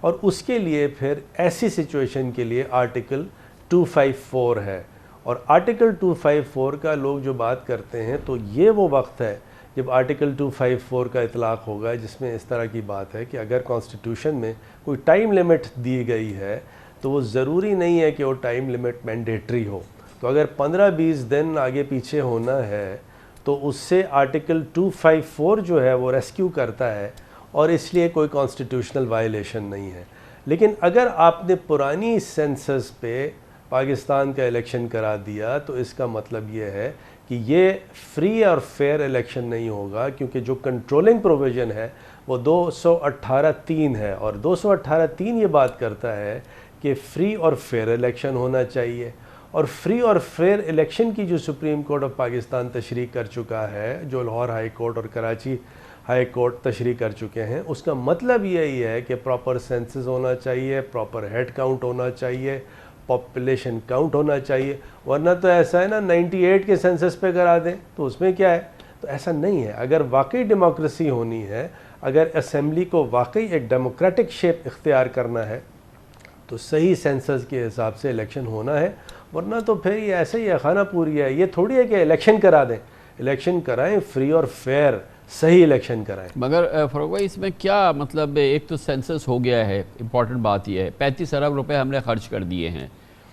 اور اس کے لیے پھر ایسی سچویشن کے لیے آرٹیکل 254 ہے. اور آرٹیکل 254 کا لوگ جو بات کرتے ہیں تو یہ وہ وقت ہے جب آرٹیکل 254 کا اطلاق ہوگا جس میں اس طرح کی بات ہے کہ اگر کانسٹیٹیوشن میں کوئی ٹائم لیمٹ دی گئی ہے تو وہ ضروری نہیں ہے کہ وہ ٹائم لیمٹ مینڈیٹری ہو. تو اگر 15-20 دن آگے پیچھے ہونا ہے تو اس سے آرٹیکل 254 جو ہے وہ ریسکیو کرتا ہے اور اس لیے کوئی کانسٹیٹیوشنل وائلیشن نہیں ہے. لیکن اگر آپ نے پرانی سینسس پہ پاکستان کا الیکشن کرا دیا تو اس کا مطلب یہ ہے کہ یہ فری اور فیئر الیکشن نہیں ہوگا کیونکہ جو کنٹرولنگ پروویژن ہے وہ 218(3) ہے. اور 218(3) یہ بات کرتا ہے کہ فری اور فیئر الیکشن ہونا چاہیے. اور فری اور فیئر الیکشن کی جو سپریم کورٹ آف پاکستان تشریح کر چکا ہے، جو لاہور ہائی کورٹ اور کراچی ہائی کورٹ تشریح کر چکے ہیں، اس کا مطلب یہی ہے کہ پراپر سینسز ہونا چاہیے، پراپر ہیڈ کاؤنٹ ہونا چاہیے، پاپولیشن کاؤنٹ ہونا چاہیے. ورنہ تو ایسا ہے نا 98 کے سینسس پہ کرا دیں تو اس میں کیا ہے. تو ایسا نہیں ہے. اگر واقعی ڈیموکریسی ہونی ہے، اگر اسمبلی کو واقعی ایک ڈیموکریٹک شیپ اختیار کرنا ہے تو صحیح سینسس کے حساب سے الیکشن ہونا ہے. ورنہ تو پھر یہ ایسے ہی ہے، خانہ پوری ہے. یہ تھوڑی ہے کہ الیکشن کرا دیں. الیکشن کرائیں، فری اور فیئر صحیح الیکشن کرائیں. مگر فاروق بھائی اس میں کیا مطلب، ایک تو سینسس ہو گیا ہے، امپورٹنٹ بات یہ ہے 35 ارب روپے ہم نے خرچ کر دیے ہیں،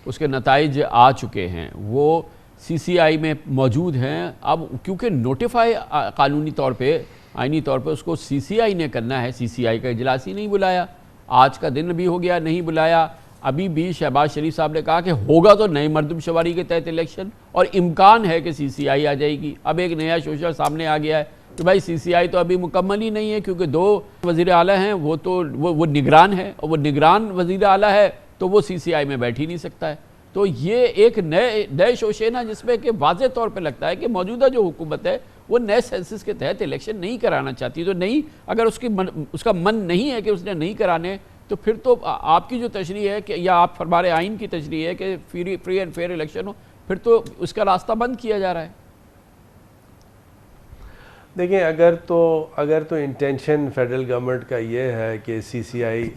اس کے نتائج آ چکے ہیں، وہ سی سی آئی میں موجود ہیں. اب کیونکہ نوٹیفائی قانونی طور پہ، آئینی طور پہ اس کو سی سی آئی نے کرنا ہے، سی سی آئی کا اجلاس ہی نہیں بلایا. آج کا دن بھی ہو گیا نہیں بلایا. ابھی بھی شہباز شریف صاحب نے کہا کہ ہوگا تو نئی مردم شماری کے تحت الیکشن، اور امکان ہے کہ سی سی آئی آ جائے گی. اب ایک نیا شوشہ سامنے آ گیا ہے کہ بھائی سی سی آئی تو ابھی مکمل ہی نہیں ہے، کیونکہ 2 وزیر اعلیٰ ہیں، وہ تو وہ نگران ہے، اور وہ نگران وزیر اعلیٰ ہے تو وہ سی سی آئی میں بیٹھ ہی نہیں سکتا ہے. تو یہ ایک نئے شوشے نا، جس میں کہ واضح طور پہ لگتا ہے کہ موجودہ جو حکومت ہے وہ نئے سینسس کے تحت الیکشن نہیں کرانا چاہتی. تو نہیں، اگر اس کا من نہیں ہے کہ اس نے نہیں کرانے، تو پھر تو آپ کی جو تشریح ہے کہ، یا آپ فرمان آئین کی تشریح ہے کہ فری اینڈ فیئر الیکشن ہو، پھر تو اس کا راستہ بند کیا جا رہا ہے. دیکھیں، اگر تو انٹینشن فیڈرل گورنمنٹ کا یہ ہے کہ سی سی آئی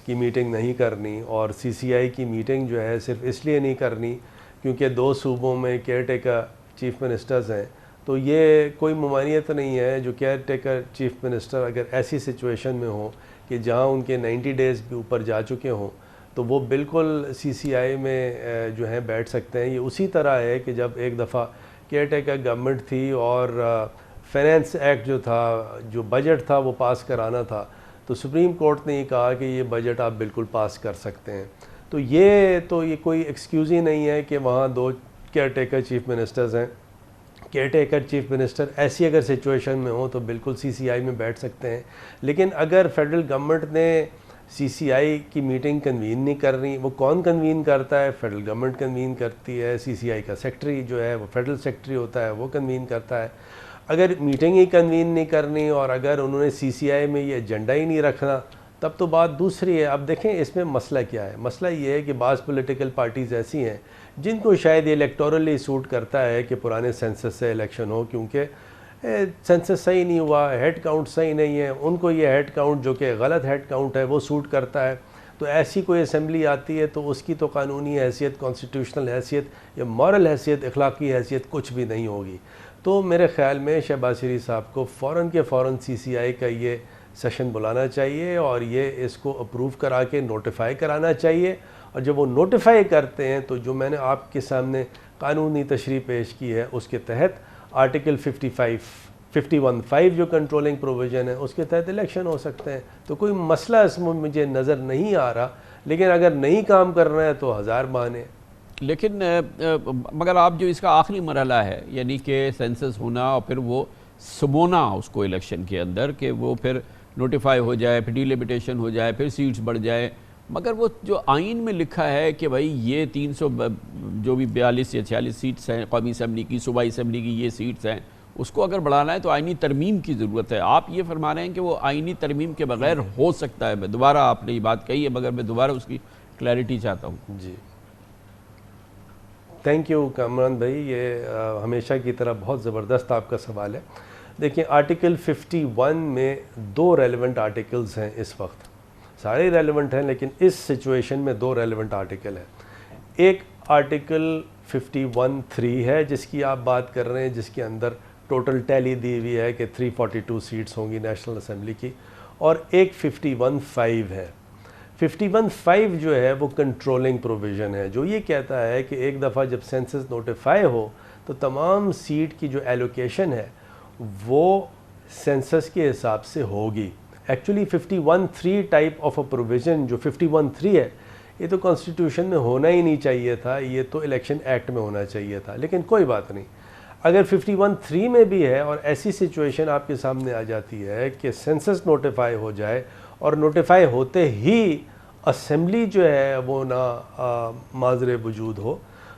کی میٹنگ نہیں کرنی، اور سی سی آئی کی میٹنگ جو ہے صرف اس لیے نہیں کرنی کیونکہ 2 صوبوں میں کیئر ٹیکر چیف منسٹرز ہیں، تو یہ کوئی ممانعت نہیں ہے. جو کیئر ٹیکر چیف منسٹر اگر ایسی سچویشن میں ہوں کہ جہاں ان کے 90 ڈیز کے اوپر جا چکے ہوں، تو وہ بالکل سی سی آئی میں جو ہیں بیٹھ سکتے ہیں. یہ اسی طرح ہے کہ جب ایک دفعہ کیئر ٹیکر گورنمنٹ تھی اور فائنینس ایکٹ جو تھا، جو بجٹ تھا وہ پاس کرانا تھا، تو سپریم کورٹ نے یہ کہا کہ یہ بجٹ آپ بالکل پاس کر سکتے ہیں. تو یہ کوئی ایکسکیوز ہی نہیں ہے کہ وہاں 2 کیئر ٹیکر چیف منسٹرز ہیں. کیئر ٹیکر چیف منسٹر ایسی اگر سچویشن میں ہوں تو بالکل سی سی آئی میں بیٹھ سکتے ہیں. لیکن اگر فیڈرل گورنمنٹ نے سی سی آئی کی میٹنگ کنوین نہیں کرنی، وہ کون کنوین کرتا ہے؟ فیڈرل گورنمنٹ کنوین کرتی ہے. سی سی آئی کا سیکٹری جو ہے وہ فیڈرل سیکٹری ہوتا ہے، وہ کنوین کرتا ہے. اگر میٹنگ ہی کنوین نہیں کرنی، اور اگر انہوں نے سی سی آئی میں یہ ایجنڈا ہی نہیں رکھنا، تب تو بات دوسری ہے. اب دیکھیں اس میں مسئلہ کیا ہے. مسئلہ یہ ہے کہ بعض پولیٹیکل پارٹیز ایسی ہیں جن کو شاید یہ الیکٹورلی سوٹ کرتا ہے کہ پرانے سینسس سے الیکشن ہو، کیونکہ سینسس صحیح نہیں ہوا، ہیڈ کاؤنٹ صحیح نہیں ہے. ان کو یہ ہیڈ کاؤنٹ جو کہ غلط ہیڈ کاؤنٹ ہے وہ سوٹ کرتا ہے. تو ایسی کوئی اسمبلی آتی ہے تو اس کی تو قانونی حیثیت، کانسٹیٹیوشنل حیثیت یا مورل حیثیت، اخلاقی حیثیت کچھ بھی نہیں ہوگی. تو میرے خیال میں شہباز شریف صاحب کو فوراً سی سی آئی کا یہ سیشن بلانا چاہیے، اور یہ اس کو اپروو کرا کے نوٹیفائی کرانا چاہیے. اور جب وہ نوٹیفائی کرتے ہیں تو جو میں نے آپ کے سامنے قانونی تشریح پیش کی ہے، اس کے تحت آرٹیکل 51(5) جو کنٹرولنگ پروویژن ہے، اس کے تحت الیکشن ہو سکتے ہیں. تو کوئی مسئلہ اس میں مجھے نظر نہیں آ رہا. لیکن اگر نہیں کام کرنا ہے تو 1000 بہانے. لیکن مگر آپ جو اس کا آخری مرحلہ ہے، یعنی کہ سینسس ہونا اور پھر وہ سمونا اس کو الیکشن کے اندر، کہ وہ پھر نوٹیفائی ہو جائے، پھر ڈیلیمیٹیشن ہو جائے، پھر سیٹس بڑھ جائے. مگر وہ جو آئین میں لکھا ہے کہ بھائی یہ 300 جو بھی 42 یا 46 سیٹس ہیں قومی اسمبلی کی، صوبائی اسمبلی کی یہ سیٹس ہیں، اس کو اگر بڑھانا ہے تو آئینی ترمیم کی ضرورت ہے. آپ یہ فرما رہے ہیں کہ وہ آئینی ترمیم کے بغیر ہو سکتا ہے. میں دوبارہ، آپ نے یہ بات کہی ہے مگر میں دوبارہ اس کی کلیئرٹی چاہتا ہوں. جی، تھینک یو کامران بھائی، یہ ہمیشہ کی طرح بہت زبردست آپ کا سوال ہے. دیکھیں، آرٹیکل 51 میں 2 ریلیونٹ آرٹیکلز ہیں اس وقت. سارے ریلیونٹ ہیں لیکن اس سچویشن میں 2 ریلیونٹ آرٹیکل ہیں. ایک آرٹیکل 51(3) ہے جس کی آپ بات کر رہے ہیں، جس کے اندر ٹوٹل ٹیلی دی ہوئی ہے کہ 342 سیٹس ہوں گی نیشنل اسمبلی کی. اور ایک 51(5) ہے. 51(5) جو ہے وہ کنٹرولنگ پروویژن ہے، جو یہ کہتا ہے کہ ایک دفعہ جب سینسس نوٹیفائی ہو تو تمام سیٹ کی جو ایلوکیشن ہے وہ سینسس کے حساب سے ہوگی. Actually 51(3) type of a provision جو 51(3) ہے، یہ تو کانسٹیٹیوشن میں ہونا ہی نہیں چاہیے تھا، یہ تو الیکشن ایکٹ میں ہونا چاہیے تھا. لیکن کوئی بات نہیں، اگر 51(3) میں بھی ہے اور ایسی سچویشن آپ کے سامنے آ جاتی ہے کہ سینسس نوٹیفائی ہو جائے اور نوٹیفائی ہوتے ہی اسمبلی جو ہے وہ نہ معذر وجود ہو،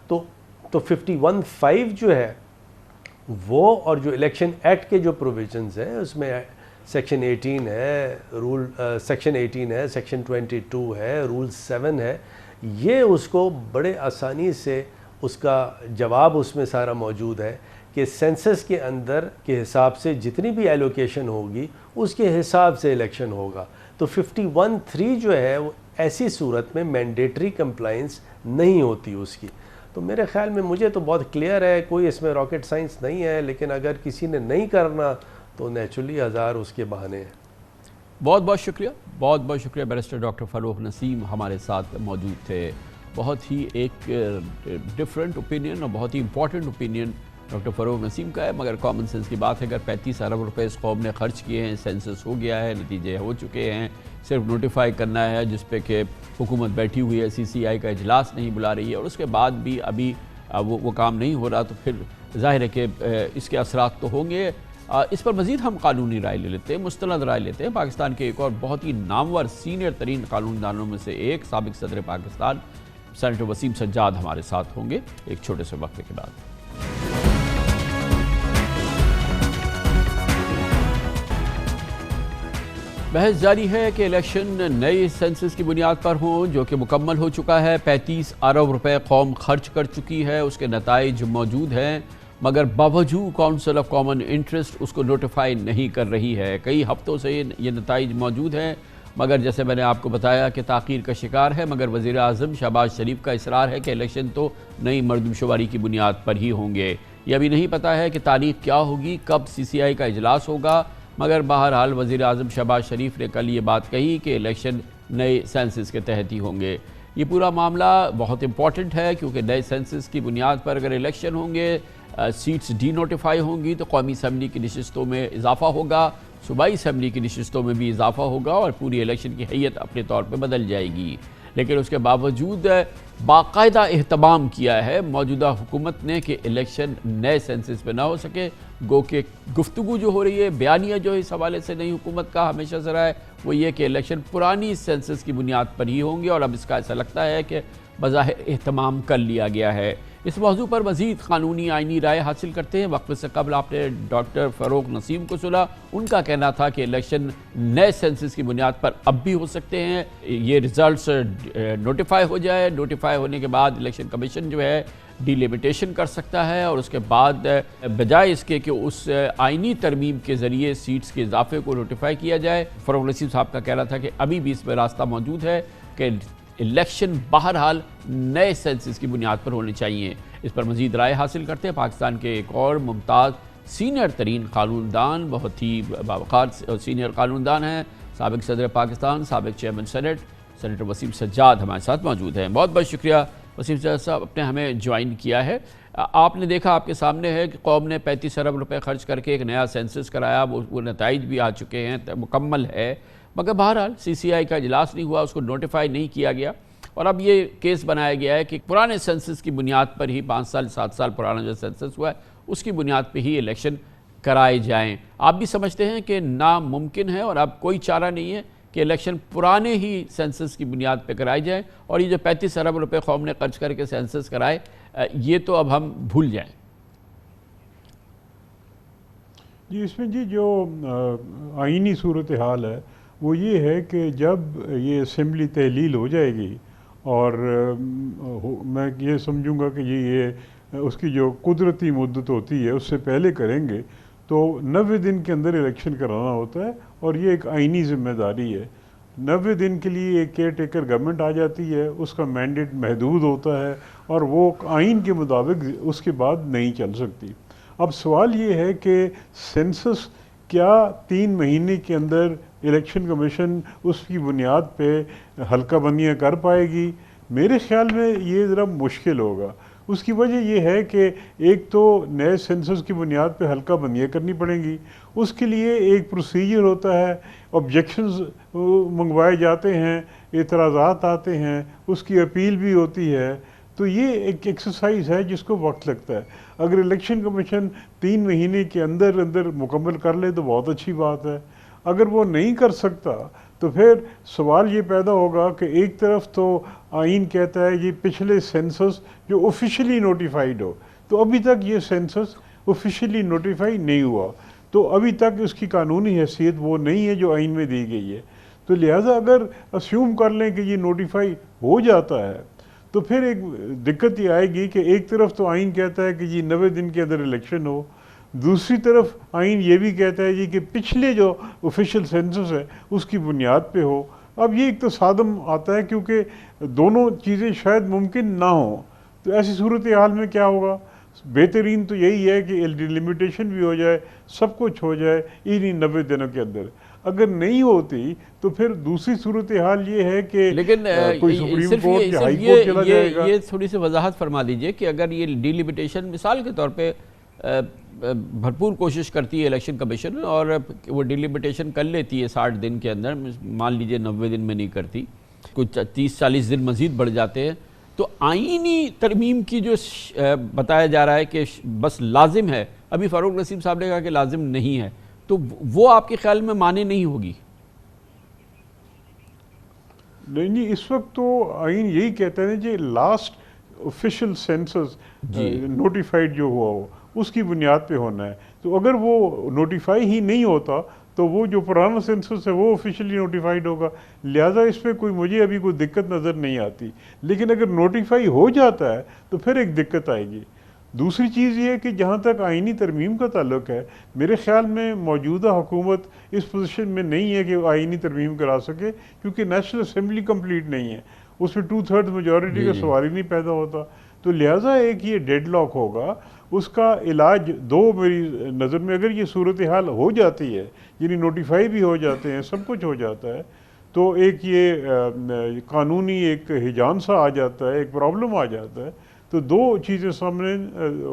تو 51(5) جو ہے وہ، اور جو الیکشن ایکٹ کے جو پروویژنز ہیں اس میں سیکشن 18 ہے، سیکشن 18 ہے، سیکشن 22 ہے، رول 7 ہے، یہ اس کو بڑے آسانی سے اس کا جواب اس میں سارا موجود ہے کہ سینسس کے اندر کے حساب سے جتنی بھی ایلوکیشن ہوگی اس کے حساب سے الیکشن ہوگا. تو 51(3) جو ہے وہ ایسی صورت میں مینڈیٹری کمپلائنس نہیں ہوتی اس کی. تو میرے خیال میں، مجھے تو بہت کلیئر ہے، کوئی اس میں راکٹ سائنس نہیں ہے. لیکن اگر کسی نے نہیں کرنا تو نیچرلی 1000 اس کے بہانے ہیں. بہت بہت شکریہ، بہت بہت شکریہ. بیرسٹر ڈاکٹر فروخ نسیم ہمارے ساتھ موجود تھے. بہت ہی ایک ڈفرینٹ اوپینین اور بہت ہی امپورٹنٹ اوپینین ڈاکٹر فروغ نسیم کا ہے، مگر کامن سینس کی بات ہے، اگر 35 ارب روپے اس قوم نے خرچ کیے ہیں، سینسس ہو گیا ہے، نتیجے ہو چکے ہیں، صرف نوٹیفائی کرنا ہے، جس پہ کہ حکومت بیٹھی ہوئی ہے، CCI کا اجلاس نہیں بلا رہی ہے، اور اس کے بعد بھی ابھی وہ کام نہیں ہو رہا، تو پھر ظاہر ہے کہ اس کے اثرات تو ہوں گے۔ اس پر مزید ہم قانونی رائے لے لیتے ہیں، مستند رائے لیتے ہیں۔ پاکستان کے ایک اور بہت ہی نامور سینئر ترین قانون دانوں میں سے ایک، سابق صدر پاکستان سینیٹر وسیم سجاد ہمارے ساتھ ہوں گے ایک چھوٹے سے وقفے کے بعد۔ بحث جاری ہے کہ الیکشن نئے سینسس کی بنیاد پر ہوں، جو کہ مکمل ہو چکا ہے۔ 35 ارب روپے قوم خرچ کر چکی ہے، اس کے نتائج موجود ہیں، مگر باوجود کونسل آف کامن انٹرسٹ اس کو نوٹیفائی نہیں کر رہی ہے۔ کئی ہفتوں سے یہ نتائج موجود ہیں، مگر جیسے میں نے آپ کو بتایا کہ تاخیر کا شکار ہے، مگر وزیر اعظم شہباز شریف کا اصرار ہے کہ الیکشن تو نئی مردم شماری کی بنیاد پر ہی ہوں گے۔ یہ ابھی نہیں پتہ ہے کہ تاریخ کیا ہوگی، کب CCI کا اجلاس ہوگا، مگر بہرحال وزیر اعظم شہباز شریف نے کل یہ بات کہی کہ الیکشن نئے سینسس کے تحت ہی ہوں گے۔ یہ پورا معاملہ بہت امپورٹنٹ ہے، کیونکہ نئے سینسس کی بنیاد پر اگر الیکشن ہوں گے، سیٹس ڈی نوٹیفائی ہوں گی، تو قومی اسمبلی کی نشستوں میں اضافہ ہوگا، صوبائی اسمبلی کی نشستوں میں بھی اضافہ ہوگا، اور پوری الیکشن کی حیت اپنے طور پہ بدل جائے گی۔ لیکن اس کے باوجود باقاعدہ اہتمام کیا ہے موجودہ حکومت نے کہ الیکشن نئے سینسس پہ نہ ہو سکے، گو کہ گفتگو جو ہو رہی ہے، بیانیہ جو اس حوالے سے نئی حکومت کا ہمیشہ سے رہا ہے، وہ یہ کہ الیکشن پرانی سینسس کی بنیاد پر ہی ہوں گے، اور اب اس کا ایسا لگتا ہے کہ بظاہر اہتمام کر لیا گیا ہے۔ اس موضوع پر مزید قانونی آئینی رائے حاصل کرتے ہیں۔ وقت سے قبل آپ نے ڈاکٹر فروغ نسیم کو سنا، ان کا کہنا تھا کہ الیکشن نئے سینسس کی بنیاد پر اب بھی ہو سکتے ہیں، یہ ریزلٹس نوٹیفائی ہو جائے، نوٹیفائی ہونے کے بعد الیکشن کمیشن جو ہے ڈیلیمیٹیشن کر سکتا ہے، اور اس کے بعد بجائے اس کے کہ اس آئینی ترمیم کے ذریعے سیٹس کے اضافے کو نوٹیفائی کیا جائے، فروغ نسیم صاحب کا کہنا تھا کہ ابھی بھی اس میں راستہ موجود ہے کہ الیکشن بہرحال نئے سینسس کی بنیاد پر ہونے چاہیے۔ اس پر مزید رائے حاصل کرتے ہیں پاکستان کے ایک اور ممتاز سینئر ترین قانون دان، بہت ہی باوقار سینئر قانون دان ہیں، سابق صدر پاکستان، سابق chairman senate, senator Waseem Sajjad ہمارے ساتھ موجود ہیں۔ بہت بہت شکریہ وسیم سجاد صاحب، آپ نے ہمیں جوائن کیا ہے۔ آپ نے دیکھا، آپ کے سامنے ہے کہ قوم نے 35 ارب روپے خرچ کر کے ایک نیا سینسس کرایا، وہ نتائج بھی آ چکے ہیں، مکمل ہے، مگر بہرحال CCI کا اجلاس نہیں ہوا، اس کو نوٹیفائی نہیں کیا گیا، اور اب یہ کیس بنایا گیا ہے کہ پرانے سینسس کی بنیاد پر ہی 5 سال 7 سال پرانا جو سینسس ہوا ہے اس کی بنیاد پہ ہی الیکشن کرائے جائیں۔ آپ بھی سمجھتے ہیں کہ ناممکن ہے اور اب کوئی چارہ نہیں ہے کہ الیکشن پرانے ہی سینسس کی بنیاد پہ کرائے جائیں، اور یہ جو 35 ارب روپے قوم نے خرچ کر کے سینسس کرائے، یہ تو اب ہم بھول جائیں؟ جی اس میں جو آئینی صورتحال ہے وہ یہ ہے کہ جب یہ اسمبلی تحلیل ہو جائے گی، اور میں یہ سمجھوں گا کہ یہ اس کی جو قدرتی مدت ہوتی ہے اس سے پہلے کریں گے، تو 90 دن کے اندر الیکشن کرانا ہوتا ہے، اور یہ ایک آئینی ذمہ داری ہے۔ 90 دن کے لیے ایک کیئر ٹیکر گورنمنٹ آ جاتی ہے، اس کا مینڈیٹ محدود ہوتا ہے، اور وہ آئین کے مطابق اس کے بعد نہیں چل سکتی۔ اب سوال یہ ہے کہ سینسس کیا 3 مہینے کے اندر الیکشن کمیشن اس کی بنیاد پہ حلقہ بندیاں کر پائے گی؟ میرے خیال میں یہ ذرا مشکل ہوگا۔ اس کی وجہ یہ ہے کہ ایک تو نئے سینسس کی بنیاد پہ حلقہ بندیاں کرنی پڑیں گی، اس کے لیے ایک پروسیجر ہوتا ہے، آبجیکشنز منگوائے جاتے ہیں، اعتراضات آتے ہیں، اس کی اپیل بھی ہوتی ہے، تو یہ ایک ایکسرسائز ہے جس کو وقت لگتا ہے۔ اگر الیکشن کمیشن 3 مہینے کے اندر مکمل کر لے تو بہت اچھی بات ہے۔ اگر وہ نہیں کر سکتا تو پھر سوال یہ پیدا ہوگا کہ ایک طرف تو آئین کہتا ہے یہ پچھلے سینسس جو آفیشلی نوٹیفائیڈ ہو، تو ابھی تک یہ سینسس آفیشلی نوٹیفائی نہیں ہوا، تو ابھی تک اس کی قانونی حیثیت وہ نہیں ہے جو آئین میں دی گئی ہے۔ تو لہٰذا اگر اسیوم کر لیں کہ یہ نوٹیفائی ہو جاتا ہے تو پھر ایک دقت یہ آئے گی کہ ایک طرف تو آئین کہتا ہے کہ جی 90 دن کے اندر الیکشن ہو، دوسری طرف آئین یہ بھی کہتا ہے جی کہ پچھلے جو آفیشیل سینسس ہے اس کی بنیاد پہ ہو۔ اب یہ ایک تصادم آتا ہے کیونکہ دونوں چیزیں شاید ممکن نہ ہوں، تو ایسی صورتحال میں کیا ہوگا؟ بہترین تو یہی ہے کہ ڈیلیمیٹیشن بھی ہو جائے, سب کچھ ہو جائے انہی 90 دنوں کے اندر. اگر نہیں ہوتی تو پھر دوسری صورتحال یہ ہے کہ لیکن کوئی سپریم کورٹ یا ہائی کورٹ چلا جائے گا. یہ تھوڑی سی وضاحت فرما دیجئے کہ اگر یہ ڈیلیمیٹیشن مثال کے طور پہ بھرپور کوشش کرتی ہے الیکشن کمیشن اور وہ ڈیلیمیٹیشن کر لیتی ہے 60 دن کے اندر, مان لیجئے 90 دن میں نہیں کرتی, کچھ 30-40 دن مزید بڑھ جاتے ہیں, تو آئینی ترمیم کی جو بتایا جا رہا ہے کہ بس لازم ہے, ابھی فاروق نسیم صاحب نے کہا کہ لازم نہیں ہے, تو وہ آپ کے خیال میں مانے نہیں ہوگی؟ نہیں, اس وقت تو آئین یہی کہتے ہیں کہ لاسٹ آفیشیل سینسس نوٹیفائڈ جو ہوا ہو اس کی بنیاد پہ ہونا ہے. تو اگر وہ نوٹیفائی ہی نہیں ہوتا تو وہ جو پرانا سینسس ہے وہ آفیشیلی نوٹیفائڈ ہوگا, لہذا اس پہ مجھے ابھی کوئی دقت نظر نہیں آتی. لیکن اگر نوٹیفائی ہو جاتا ہے تو پھر ایک دقت آئے گی. دوسری چیز یہ ہے کہ جہاں تک آئینی ترمیم کا تعلق ہے, میرے خیال میں موجودہ حکومت اس پوزیشن میں نہیں ہے کہ وہ آئینی ترمیم کرا سکے, کیونکہ نیشنل اسمبلی کمپلیٹ نہیں ہے, اس میں 2/3 میجورٹی کا سوال ہی نہیں پیدا ہوتا. تو لہٰذا ایک یہ ڈیڈ لاک ہوگا, اس کا علاج میری نظر میں اگر یہ صورتحال ہو جاتی ہے, یعنی نوٹیفائی بھی ہو جاتے ہیں, سب کچھ ہو جاتا ہے, تو ایک یہ قانونی ایک ہجان سا آ جاتا ہے, ایک پرابلم آ جاتا ہے. تو دو چیزیں سامنے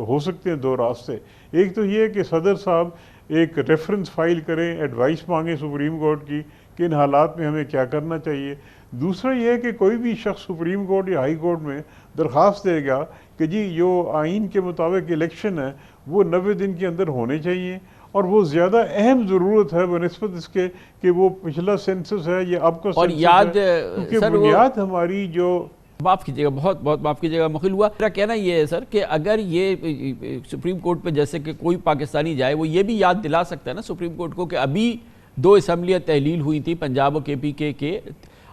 ہو سکتے ہیں, دو راستے. ایک تو یہ ہے کہ صدر صاحب ایک ریفرنس فائل کریں, ایڈوائس مانگیں سپریم کورٹ کی کہ ان حالات میں ہمیں کیا کرنا چاہیے. دوسرا یہ ہے کہ کوئی بھی شخص سپریم کورٹ یا ہائی کورٹ میں درخواست دے گا کہ جی جو آئین کے مطابق الیکشن ہے وہ 90 دن کے اندر ہونے چاہیے, اور وہ زیادہ اہم ضرورت ہے بنسبت اس کے کہ وہ پچھلا سینسس ہے یا اب کا سینسس ہے, کیونکہ بنیاد ہماری جو معاف کیجیے گا, بہت بہت معاف کیجیے گا, مخل ہوا. میرا کہنا یہ ہے سر کہ اگر یہ سپریم کورٹ پہ جیسے کہ کوئی پاکستانی جائے, وہ یہ بھی یاد دلا سکتا ہے نا سپریم کورٹ کو کہ ابھی 2 اسمبلیاں تحلیل ہوئی تھی پنجاب اور KPK کے,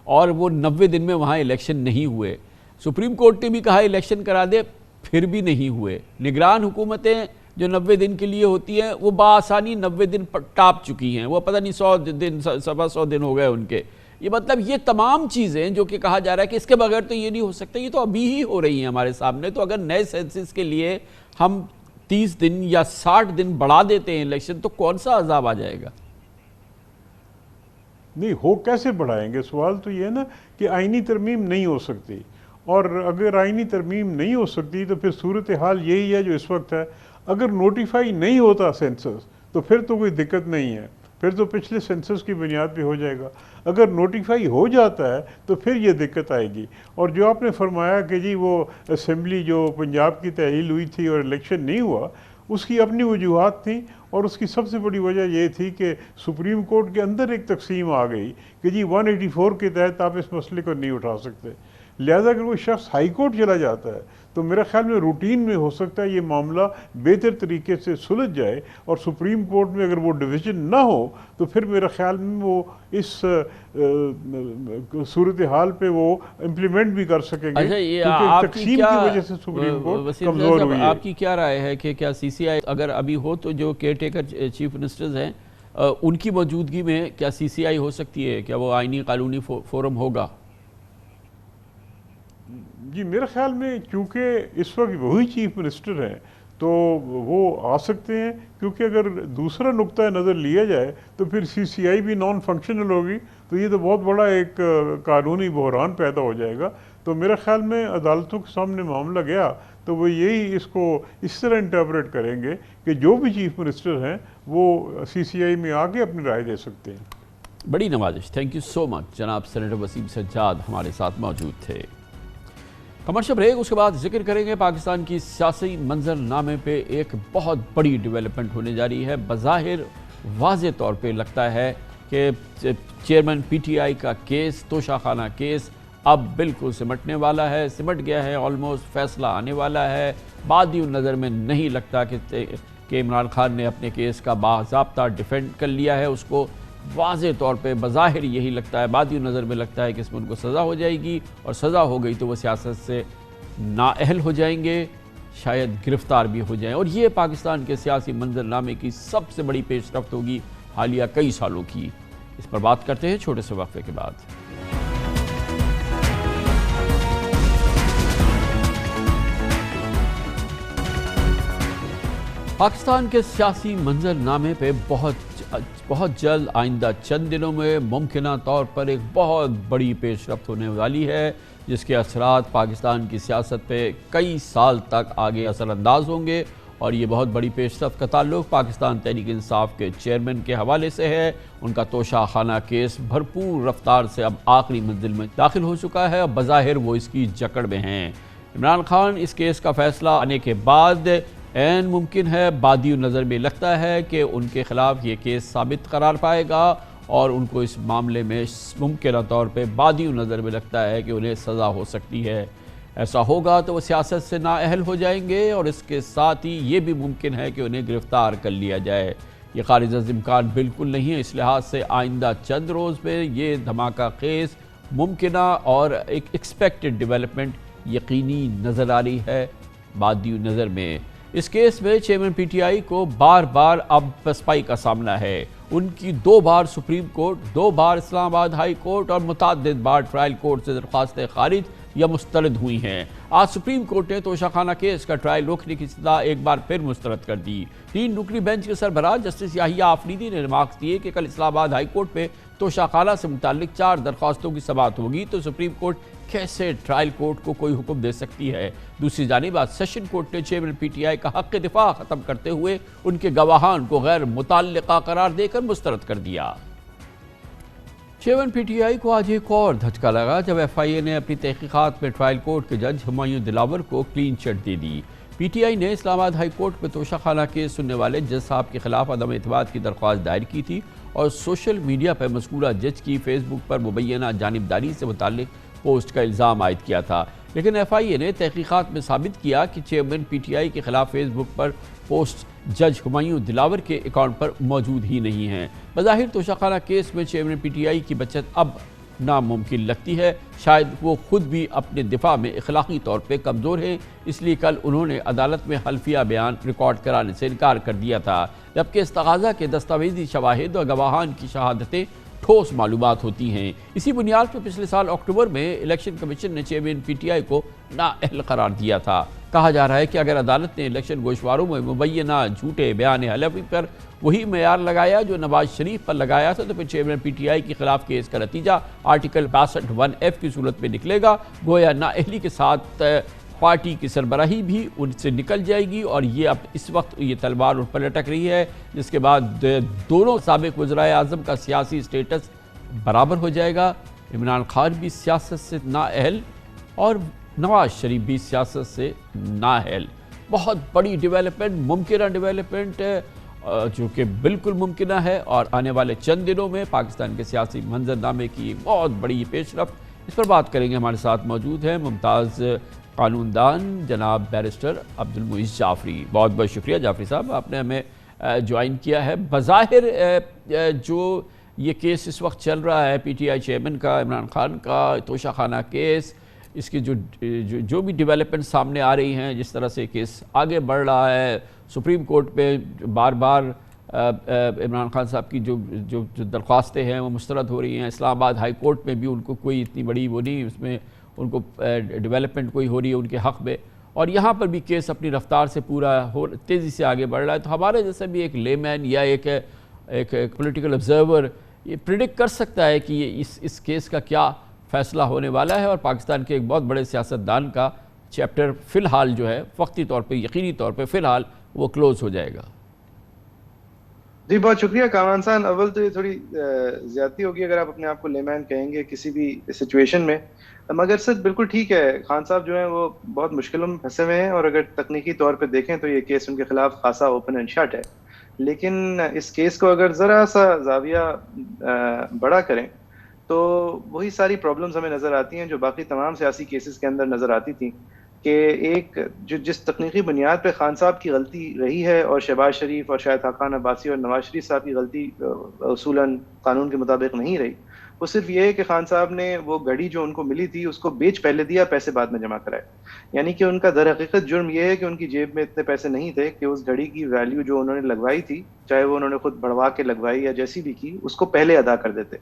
اور وہ 90 دن میں وہاں الیکشن نہیں ہوئے. سپریم کورٹ نے بھی کہا الیکشن کرا دے, پھر بھی نہیں ہوئے. نگران حکومتیں جو 90 دن کے لیے ہوتی ہیں وہ بآسانی 90 دن ٹاپ چکی ہیں, وہ پتہ نہیں 100 دن 100 دن ہو گئے ان کے. یہ مطلب یہ تمام چیزیں جو کہ کہا جا رہا ہے کہ اس کے بغیر تو یہ نہیں ہو سکتا, یہ تو ابھی ہی ہو رہی ہیں ہمارے سامنے. تو اگر نئے سینسس کے لیے ہم 30 دن یا 60 دن بڑھا دیتے ہیں الیکشن, تو کون سا عذاب آ جائے گا؟ نہیں, ہو کیسے بڑھائیں گے؟ سوال تو یہ ہے نا کہ آئینی ترمیم نہیں ہو سکتی, اور اگر آئینی ترمیم نہیں ہو سکتی تو پھر صورتحال یہی ہے جو اس وقت ہے. اگر نوٹیفائی نہیں ہوتا سینسس تو پھر تو کوئی دقت نہیں ہے, پھر تو پچھلے سینسس کی بنیاد پہ ہو جائے گا. اگر نوٹیفائی ہو جاتا ہے تو پھر یہ دقت آئے گی. اور جو آپ نے فرمایا کہ جی وہ اسمبلی جو پنجاب کی تحلیل ہوئی تھی اور الیکشن نہیں ہوا, اس کی اپنی وجوہات تھیں, اور اس کی سب سے بڑی وجہ یہ تھی کہ سپریم کورٹ کے اندر ایک تقسیم آ گئی کہ جی 184 کے تحت آپ اس مسئلے کو نہیں اٹھا سکتے. لہذا اگر کوئی شخص ہائی کورٹ چلا جاتا ہے تو میرے خیال میں روٹین میں ہو سکتا ہے یہ معاملہ بہتر طریقے سے سلجھ جائے, اور سپریم کورٹ میں اگر وہ ڈویژن نہ ہو تو پھر میرے خیال میں وہ اس صورتحال پہ وہ امپلیمنٹ بھی کر سکیں گے, کیونکہ تقسیم کی وجہ سے سپریم کورٹ کمزور ہوئی ہے. آپ کی کیا رائے ہے کہ کیا CCI اگر ابھی ہو تو جو کیئر ٹیکر چیف منسٹرز ہیں ان کی موجودگی میں کیا CCI ہو سکتی ہے, کیا وہ آئینی قانونی فورم ہوگا؟ جی میرے خیال میں چونکہ اس وقت وہی چیف منسٹر ہیں تو وہ آ سکتے ہیں, کیونکہ اگر دوسرا نقطہ نظر لیا جائے تو پھر CCI بھی نان فنکشنل ہوگی, تو یہ تو بہت بڑا ایک قانونی بحران پیدا ہو جائے گا. تو میرے خیال میں عدالتوں کے سامنے معاملہ گیا تو وہ یہی اس کو اس طرح انٹرپریٹ کریں گے کہ جو بھی چیف منسٹر ہیں وہ CCI میں آ کے اپنی رائے دے سکتے ہیں. بڑی نوازش, تھینک یو سو مچ. جناب سینیٹر وسیم سجاد ہمارے ساتھ موجود تھے. کمرشل بریک, اس کے بعد ذکر کریں گے پاکستان کی سیاسی منظر نامے پہ ایک بہت بڑی ڈیولپمنٹ ہونے جا رہی ہے. بظاہر واضح طور پہ لگتا ہے کہ چیئرمین PTI کا کیس, توشہ خانہ کیس اب بالکل سمٹنے والا ہے, سمٹ گیا ہے, آلموسٹ فیصلہ آنے والا ہے. بادی نظر میں نہیں لگتا کہ عمران خان نے اپنے کیس کا باضابطہ ڈیفینڈ کر لیا ہے اس کو. واضح طور پہ بظاہر یہی لگتا ہے, بادی نظر میں لگتا ہے کہ اس میں ان کو سزا ہو جائے گی, اور سزا ہو گئی تو وہ سیاست سے نااہل ہو جائیں گے, شاید گرفتار بھی ہو جائیں, اور یہ پاکستان کے سیاسی منظر نامے کی سب سے بڑی پیش رفت ہوگی حالیہ کئی سالوں کی. اس پر بات کرتے ہیں چھوٹے سے وقفے کے بعد. پاکستان کے سیاسی منظرنامے پہ بہت جلد آئندہ چند دنوں میں ممکنہ طور پر ایک بہت بڑی پیش رفت ہونے والی ہے، جس کے اثرات پاکستان کی سیاست پہ کئی سال تک آگے اثر انداز ہوں گے، اور یہ بہت بڑی پیش رفت کا تعلق پاکستان تحریک انصاف کے چیئرمین کے حوالے سے ہے۔ ان کا توشہ خانہ کیس بھرپور رفتار سے اب آخری منزل میں داخل ہو چکا ہے اور بظاہر وہ اس کی جکڑ میں ہیں۔ عمران خان اس کیس کا فیصلہ آنے کے بعد عین ممکن ہے، بادی نظر میں لگتا ہے کہ ان کے خلاف یہ کیس ثابت قرار پائے گا اور ان کو اس معاملے میں ممکنہ طور پہ بادی نظر میں لگتا ہے کہ انہیں سزا ہو سکتی ہے۔ ایسا ہوگا تو وہ سیاست سے نااہل ہو جائیں گے اور اس کے ساتھ ہی یہ بھی ممکن ہے کہ انہیں گرفتار کر لیا جائے۔ یہ خارج از امکان بالکل نہیں ہے، اس لحاظ سے آئندہ چند روز میں یہ دھماکہ خیز ممکنہ اور ایک ایکسپیکٹڈ ڈیولپمنٹ یقینی نظر آ رہی ہے بادی نظر میں۔ اس کیس میں چیئرمین پی ٹی آئی کو بار بار اب پسپائی کا سامنا ہے۔ ان کی 2 بار سپریم کورٹ، 2 بار اسلام آباد ہائی کورٹ اور متعدد بار ٹرائل کورٹ سے درخواستیں خارج یا مسترد ہوئی ہیں۔ آج سپریم کورٹ نے توشہ خانہ کیس کا ٹرائل روکنے کی استدعا ایک بار پھر مسترد کر دی۔ 3 رکنی بینچ کے سربراہ جسٹس یحییٰ آفریدی نے ریمارکس دیے کہ کل اسلام آباد ہائی کورٹ میں توشہ خانہ سے متعلق 4 درخواستوں کی سماعت ہوگی تو سپریم کورٹ کیسے ٹرائل کورٹ کو کوئی حکم دے سکتی ہے۔ دوسری جانب آج سیشن کورٹ نے چیئرمین پی ٹی آئی کا حق دفاع ختم کرتے ہوئے ان کے گواہان کو غیر متعلقہ قرار دے کر مسترد کر دیا۔ چیئرمین پی ٹی آئی کو آج ایک اور دھچکا لگا جب ایف آئی اے نے اپنی تحقیقات میں ٹرائل کورٹ کے جج ہمایوں دلاور کو clean chit they the. P T I نے اسلام آباد ہائی کورٹ میں توشہ خانہ کیس سننے والے جج صاحب کے خلاف عدم اعتماد کی درخواست دائر کی تھی اور سوشل میڈیا پر مذکورہ جج کی فیس بک پر مبینہ جانبداری سے متعلق پوسٹ کا الزام عائد کیا تھا، لیکن ایف آئی اے نے تحقیقات میں ثابت کیا کہ چیئرمین پی ٹی آئی کے خلاف فیس بک پر پوسٹ جج ہمایوں دلاور کے اکاؤنٹ پر موجود ہی نہیں ہیں۔ بظاہر توشہ خانہ کیس میں چیئرمین پی ٹی آئی کی بچت اب ناممکن لگتی ہے، شاید وہ خود بھی اپنے دفاع میں اخلاقی طور پہ کمزور ہیں، اس لیے کل انہوں نے عدالت میں حلفیہ بیان ریکارڈ کرانے سے انکار کر دیا تھا، جبکہ اس تقاضا کے دستاویزی شواہد اور گواہان کی شہادتیں ٹھوس معلومات ہوتی ہیں۔ اسی بنیاد پر پچھلے سال اکتوبر میں الیکشن کمیشن نے چیئرمین پی ٹی آئی کو نااہل قرار دیا تھا۔ کہا جا رہا ہے کہ اگر عدالت نے الیکشن گوشواروں میں مبینہ جھوٹے بیان حلفی پر وہی معیار لگایا جو نواز شریف پر لگایا تھا تو پھر چیئرمین پی ٹی آئی کے خلاف کیس کا نتیجہ آرٹیکل 62(1)(f) کی صورت میں نکلے گا، گویا نااہلی کے ساتھ پارٹی کی سربراہی بھی ان سے نکل جائے گی اور یہ اب اس وقت یہ تلوار ان پر لٹک رہی ہے، جس کے بعد دونوں سابق وزرائے اعظم کا سیاسی سٹیٹس برابر ہو جائے گا۔ عمران خان بھی سیاست سے نااہل اور نواز شریف بھی سیاست سے نااہل۔ بہت بڑی ڈیولپمنٹ، ممکنہ ڈیولپمنٹ جو کہ بالکل ممکنہ ہے اور آنے والے چند دنوں میں پاکستان کے سیاسی منظرنامے کی ایک بہت بڑی پیش رفت۔ اس پر بات کریں گے، ہمارے ساتھ موجود ہیں ممتاز قانون دان جناب بیرسٹر عبدالمعیز جعفری۔ بہت بہت شکریہ جعفری صاحب، آپ نے ہمیں جوائن کیا ہے۔ بظاہر جو یہ کیس اس وقت چل رہا ہے پی ٹی آئی چیئرمین کا، عمران خان کا توشہ خانہ کیس، اس کی جو بھی ڈیولپمنٹ سامنے آ رہی ہیں، جس طرح سے کیس آگے بڑھ رہا ہے، سپریم کورٹ پہ بار بار عمران خان صاحب کی جو درخواستیں ہیں وہ مسترد ہو رہی ہیں، اسلام آباد ہائی کورٹ میں بھی ان کو کوئی اتنی بڑی وہ نہیں، اس میں ان کو ڈیولپمنٹ کوئی ہو رہی ہے ان کے حق میں، اور یہاں پر بھی کیس اپنی رفتار سے پورا تیزی سے آگے بڑھ رہا ہے۔ تو ہمارے جیسے بھی ایک لے مین یا ایک پولیٹیکل آبزرور یہ پریڈکٹ کر سکتا ہے کہ یہ اس کیس کا کیا فیصلہ ہونے والا ہے اور پاکستان کے ایک بہت بڑے سیاستدان کا چیپٹر فی الحال جو ہے وقتی طور پہ، یقینی طور پہ فی الحال وہ کلوز ہو جائے گا۔ جی بہت شکریہ کامران صاحب۔ اول تو یہ تھوڑی زیادتی ہوگی اگر آپ اپنے آپ کو لے مین کہیں گے کسی بھی سچویشن میں، مگر سر بالکل ٹھیک ہے، خان صاحب جو ہیں وہ بہت مشکلوں میں پھنسے ہوئے ہیں اور اگر تکنیکی طور پہ دیکھیں تو یہ کیس ان کے خلاف خاصا اوپن اینڈ شٹ ہے، لیکن اس کیس کو اگر ذرا سا زاویہ بڑا کریں تو وہی ساری پرابلمز ہمیں نظر آتی ہیں جو باقی تمام سیاسی کیسز کے اندر نظر آتی تھیں، کہ ایک جس تکنیکی بنیاد پہ خان صاحب کی غلطی رہی ہے اور شہباز شریف اور شاہد خاقان عباسی اور نواز شریف صاحب کی غلطی اصولاً قانون کے مطابق نہیں رہی، وہ صرف یہ ہے کہ خان صاحب نے وہ گھڑی جو ان کو ملی تھی اس کو بیچ پہلے دیا، پیسے بعد میں جمع کرائے، یعنی کہ ان کا در حقیقت جرم یہ ہے کہ ان کی جیب میں اتنے پیسے نہیں تھے کہ اس گھڑی کی ویلیو جو انہوں نے لگوائی تھی، چاہے وہ انہوں نے خود بڑھوا کے لگوائی یا جیسی بھی کی، اس کو پہلے ادا کر دیتے۔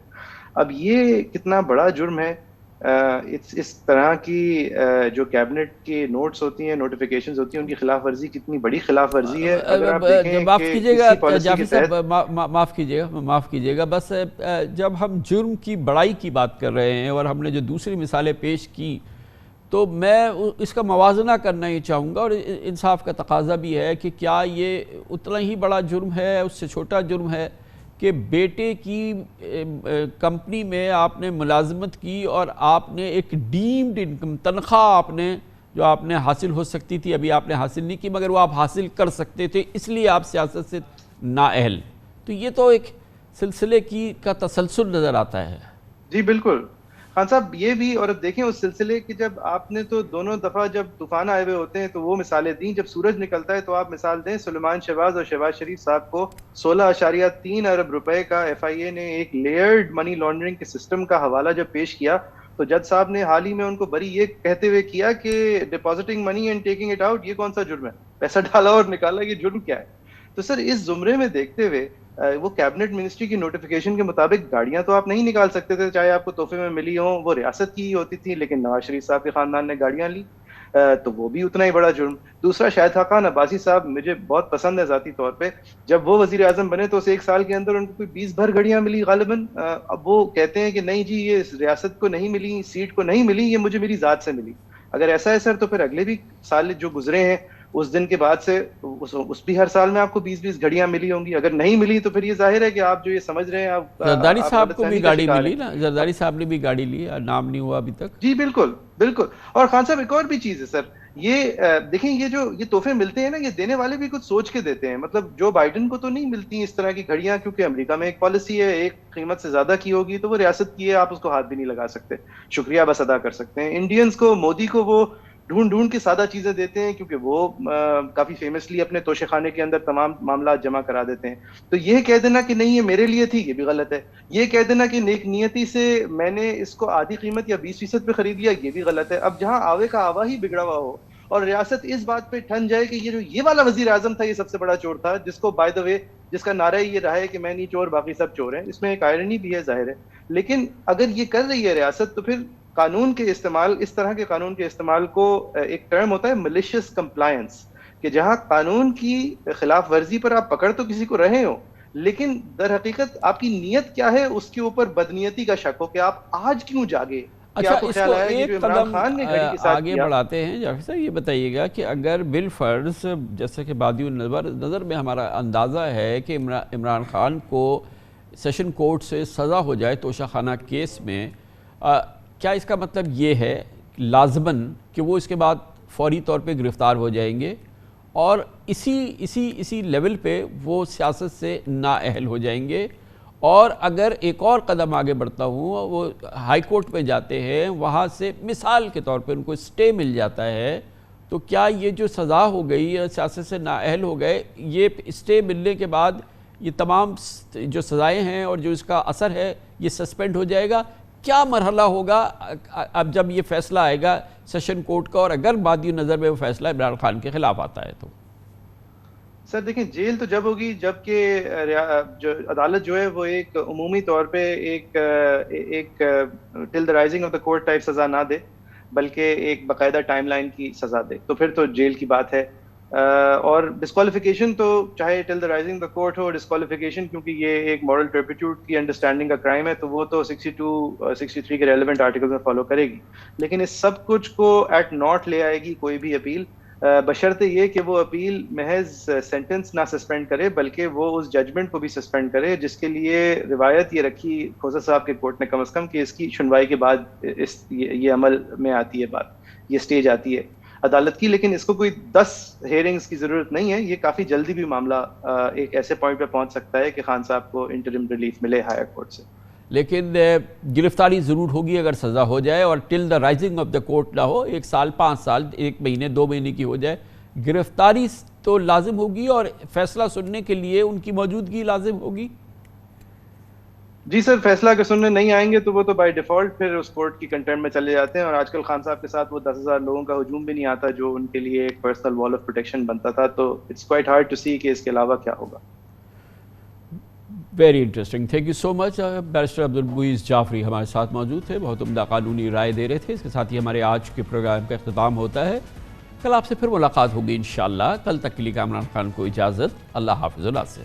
اب یہ کتنا بڑا جرم ہے اس طرح کی جو کیبنٹ کے نوٹس ہوتی ہیں، نوٹیفیکیشنز ہوتی ہیں، ان کی خلاف ورزی کتنی بڑی خلاف ورزی ہے. اگر آپ دیکھیں معاف کہ کیجیے گا اسی پالیسی جعفر کے تحت صاحب، معاف کیجیے گا، بس جب ہم جرم کی بڑائی کی بات کر رہے ہیں اور ہم نے جو دوسری مثالیں پیش کی، تو میں اس کا موازنہ کرنا ہی چاہوں گا، اور انصاف کا تقاضا بھی ہے کہ کیا یہ اتنا ہی بڑا جرم ہے، اس سے چھوٹا جرم ہے کہ بیٹے کی کمپنی میں آپ نے ملازمت کی اور آپ نے ایک ڈیمڈ انکم، تنخواہ آپ نے جو آپ نے حاصل ہو سکتی تھی، ابھی آپ نے حاصل نہیں کی مگر وہ آپ حاصل کر سکتے تھے، اس لیے آپ سیاست سے نااہل. تو یہ تو ایک سلسلے کا تسلسل نظر آتا ہے. جی بالکل خان صاحب، یہ بھی. اور اب دیکھیں اس سلسلے کی، جب آپ نے تو دونوں دفعہ جب طوفان آئے ہوئے ہوتے ہیں تو وہ مثالیں دیں، جب سورج نکلتا ہے تو آپ مثال دیں. سلیمان شہباز اور شہباز شریف صاحب کو 16.3 ارب روپے کا FIA نے ایک لیئرڈ منی لانڈرنگ کے سسٹم کا حوالہ جب پیش کیا تو جج صاحب نے حال ہی میں ان کو بری یہ کہتے ہوئے کیا کہ depositing money and taking it out, یہ کون سا جرم ہے؟ پیسہ ڈالا اور نکالا، یہ جرم کیا ہے؟ تو سر اس زمرے میں دیکھتے ہوئے وہ کیبنٹ منسٹری کی نوٹیفیکیشن کے مطابق گاڑیاں تو آپ نہیں نکال سکتے تھے، چاہے آپ کو تحفے میں ملی ہوں، وہ ریاست کی ہی ہوتی تھی. لیکن نواز شریف صاحب کے خاندان نے گاڑیاں لی، تو وہ بھی اتنا ہی بڑا جرم. دوسرا، شاہد خاقان عباسی صاحب مجھے بہت پسند ہے ذاتی طور پہ. جب وہ وزیر اعظم بنے تو اسے 1 سال کے اندر ان کو کوئی 20 بھر گھڑیاں ملی غالباً. اب وہ کہتے ہیں کہ نہیں جی یہ ریاست کو نہیں ملی، سیٹ کو نہیں ملی، یہ مجھے میری ذات سے ملی. اگر ایسا ہے سر تو پھر اگلے بھی سال جو گزرے ہیں اس دن کے بعد سے اس بھی ہر سال میں آپ کو 20 گھڑیاں ملی ہوں گی. اگر نہیں ملی تو پھر یہ ظاہر ہے کہ آپ جو یہ سمجھ رہے ہیں زرداری آپ صاحب غلط کو فہمی بھی کا گاڑی شکار ملی ہیں. نا، زرداری صاحب نے بھی گاڑی لی، نام نہیں ہوا ابھی تک. جی بالکل بالکل. اور خان صاحب ایک اور بھی چیز ہے سر، یہ دیکھیں یہ جو یہ تحفے ملتے ہیں نا، یہ دینے والے بھی کچھ سوچ کے دیتے ہیں. مطلب جو بائیڈن کو تو نہیں ملتی اس طرح کی گھڑیاں، کیونکہ امریکہ میں ایک پالیسی ہے ایک قیمت سے زیادہ کی ہوگی تو وہ ریاست کی ہے، آپ اس کو ہاتھ بھی نہیں لگا سکتے، شکریہ بس ادا کر سکتے ہیں. انڈینز کو، مودی کو وہ ڈھونڈ ڈھونڈ کے سادہ چیزیں دیتے ہیں کیونکہ وہ کافی فیمسلی اپنے توشے خانے کے اندر تمام معاملات جمع کرا دیتے ہیں. تو یہ کہہ دینا کہ نہیں یہ میرے لیے تھی، یہ بھی غلط ہے. یہ کہہ دینا کہ نیک نیتی سے میں نے اس کو آدھی قیمت یا 20% پہ خرید لیا، یہ بھی غلط ہے. اب جہاں آوے کا آوا ہی بگڑا ہوا ہو اور ریاست اس بات پہ ٹھن جائے کہ یہ والا وزیر اعظم تھا، یہ سب سے بڑا چور تھا، جس کو بائی دا وے جس کا نعرہ یہ رہا ہے کہ میں نہیں چور باقی سب چور ہیں. اس میں ایک آئرنی بھی ہے ظاہر ہے. لیکن اگر یہ کر رہی ہے ریاست تو پھر قانون کے استعمال، اس طرح کے قانون کے استعمال کو ایک ٹرم ہوتا ہے ملیشیس کمپلائنس، کہ جہاں قانون کی خلاف ورزی پر آپ پکڑ تو کسی کو رہے ہو لیکن در حقیقت آپ کی نیت کیا ہے اس کے اوپر بدنیتی کا شک ہو کہ آپ آج کیوں جاگے. اچھا، آپ کو اس خیال کو آیا کہ جو ایک عمران قدم خان نے گھڑی کے ساتھ آگے کیا. بڑھاتے ہیں جعفر صاحب، یہ بتائیے گا کہ اگر بالفرض جیسے کہ بادی نظر میں ہمارا اندازہ ہے کہ عمران خان کو سیشن کورٹ سے سزا ہو جائے توشہ خانہ کیس میں، کیا اس کا مطلب یہ ہے لازماً کہ وہ اس کے بعد فوری طور پہ گرفتار ہو جائیں گے اور اسی لیول پہ وہ سیاست سے نااہل ہو جائیں گے؟ اور اگر ایک اور قدم آگے بڑھتا ہوں، وہ ہائی کورٹ پہ جاتے ہیں، وہاں سے مثال کے طور پہ ان کو اسٹے مل جاتا ہے، تو کیا یہ جو سزا ہو گئی سیاست سے نااہل ہو گئے، یہ اسٹے ملنے کے بعد یہ تمام جو سزائیں ہیں اور جو اس کا اثر ہے یہ سسپینڈ ہو جائے گا؟ کیا مرحلہ ہوگا اب جب یہ فیصلہ آئے گا سیشن کورٹ کا، اور اگر بادی نظر میں وہ فیصلہ عمران خان کے خلاف آتا ہے تو؟ سر دیکھیں جیل تو جب ہوگی جب کہ جو عدالت جو ہے وہ ایک عمومی طور پہ ایک till the rising of the court type سزا نہ دے بلکہ ایک باقاعدہ ٹائم لائن کی سزا دے، تو پھر تو جیل کی بات ہے. اور ڈسکوالیفیکیشن تو چاہے till the rising the court ہو، ڈسکوالیفیکیشن کیونکہ یہ ایک مورل ٹرپیٹیوڈ کی انڈرسٹینڈنگ کا کرائم ہے تو وہ تو 62 63 کے ریلیونٹ آرٹیکل میں فالو کرے گی. لیکن اس سب کچھ کو ایٹ ناٹ لے آئے گی کوئی بھی اپیل، بشرطے یہ کہ وہ اپیل محض سینٹنس نہ سسپینڈ کرے بلکہ وہ اس ججمنٹ کو بھی سسپینڈ کرے، جس کے لیے روایت یہ رکھی کھوسا صاحب کے کورٹ نے کم از کم کہ اس کی سنوائی کے بعد یہ عمل میں آتی ہے، بات یہ سٹیج آتی ہے عدالت کی. لیکن اس کو کوئی 10 ہیئرنگز کی ضرورت نہیں ہے، یہ کافی جلدی بھی معاملہ ایک ایسے پوائنٹ پہ پہنچ سکتا ہے کہ خان صاحب کو انٹرم ریلیف ملے ہائر کورٹ سے. لیکن گرفتاری ضرور ہوگی اگر سزا ہو جائے اور till the rising of the court نہ ہو، 1 سال 5 سال 1 مہینے 2 مہینے کی ہو جائے، گرفتاری تو لازم ہوگی اور فیصلہ سننے کے لیے ان کی موجودگی لازم ہوگی. جی سر، فیصلہ اگر سننے نہیں آئیں گے تو وہ تو بائی ڈیفالٹ پھر اس کورٹ کی کنٹینٹ میں چلے جاتے ہیں. اور آج کل خان صاحب کے ساتھ وہ 10,000 لوگوں کا ہجوم بھی نہیں آتا جو ان کے لیے ایک پرسنل وال آف پروٹیکشن بنتا تھا، تو it's quite hard to see کہ اس کے علاوہ کیا ہوگا. Very interesting. Thank you so much. Barrister Abdul Moiz Jafri ہمارے ساتھ موجود تھے, بہت عمدہ قانونی رائے دے رہے تھے. اس کے ساتھ ہی ہمارے آج کے پروگرام کا اختتام ہوتا ہے. کل آپ سے پھر ملاقات ہوگی انشاءاللہ. کل تک کے لیے کامران خان کو اجازت. اللہ حافظ. اللہ سے.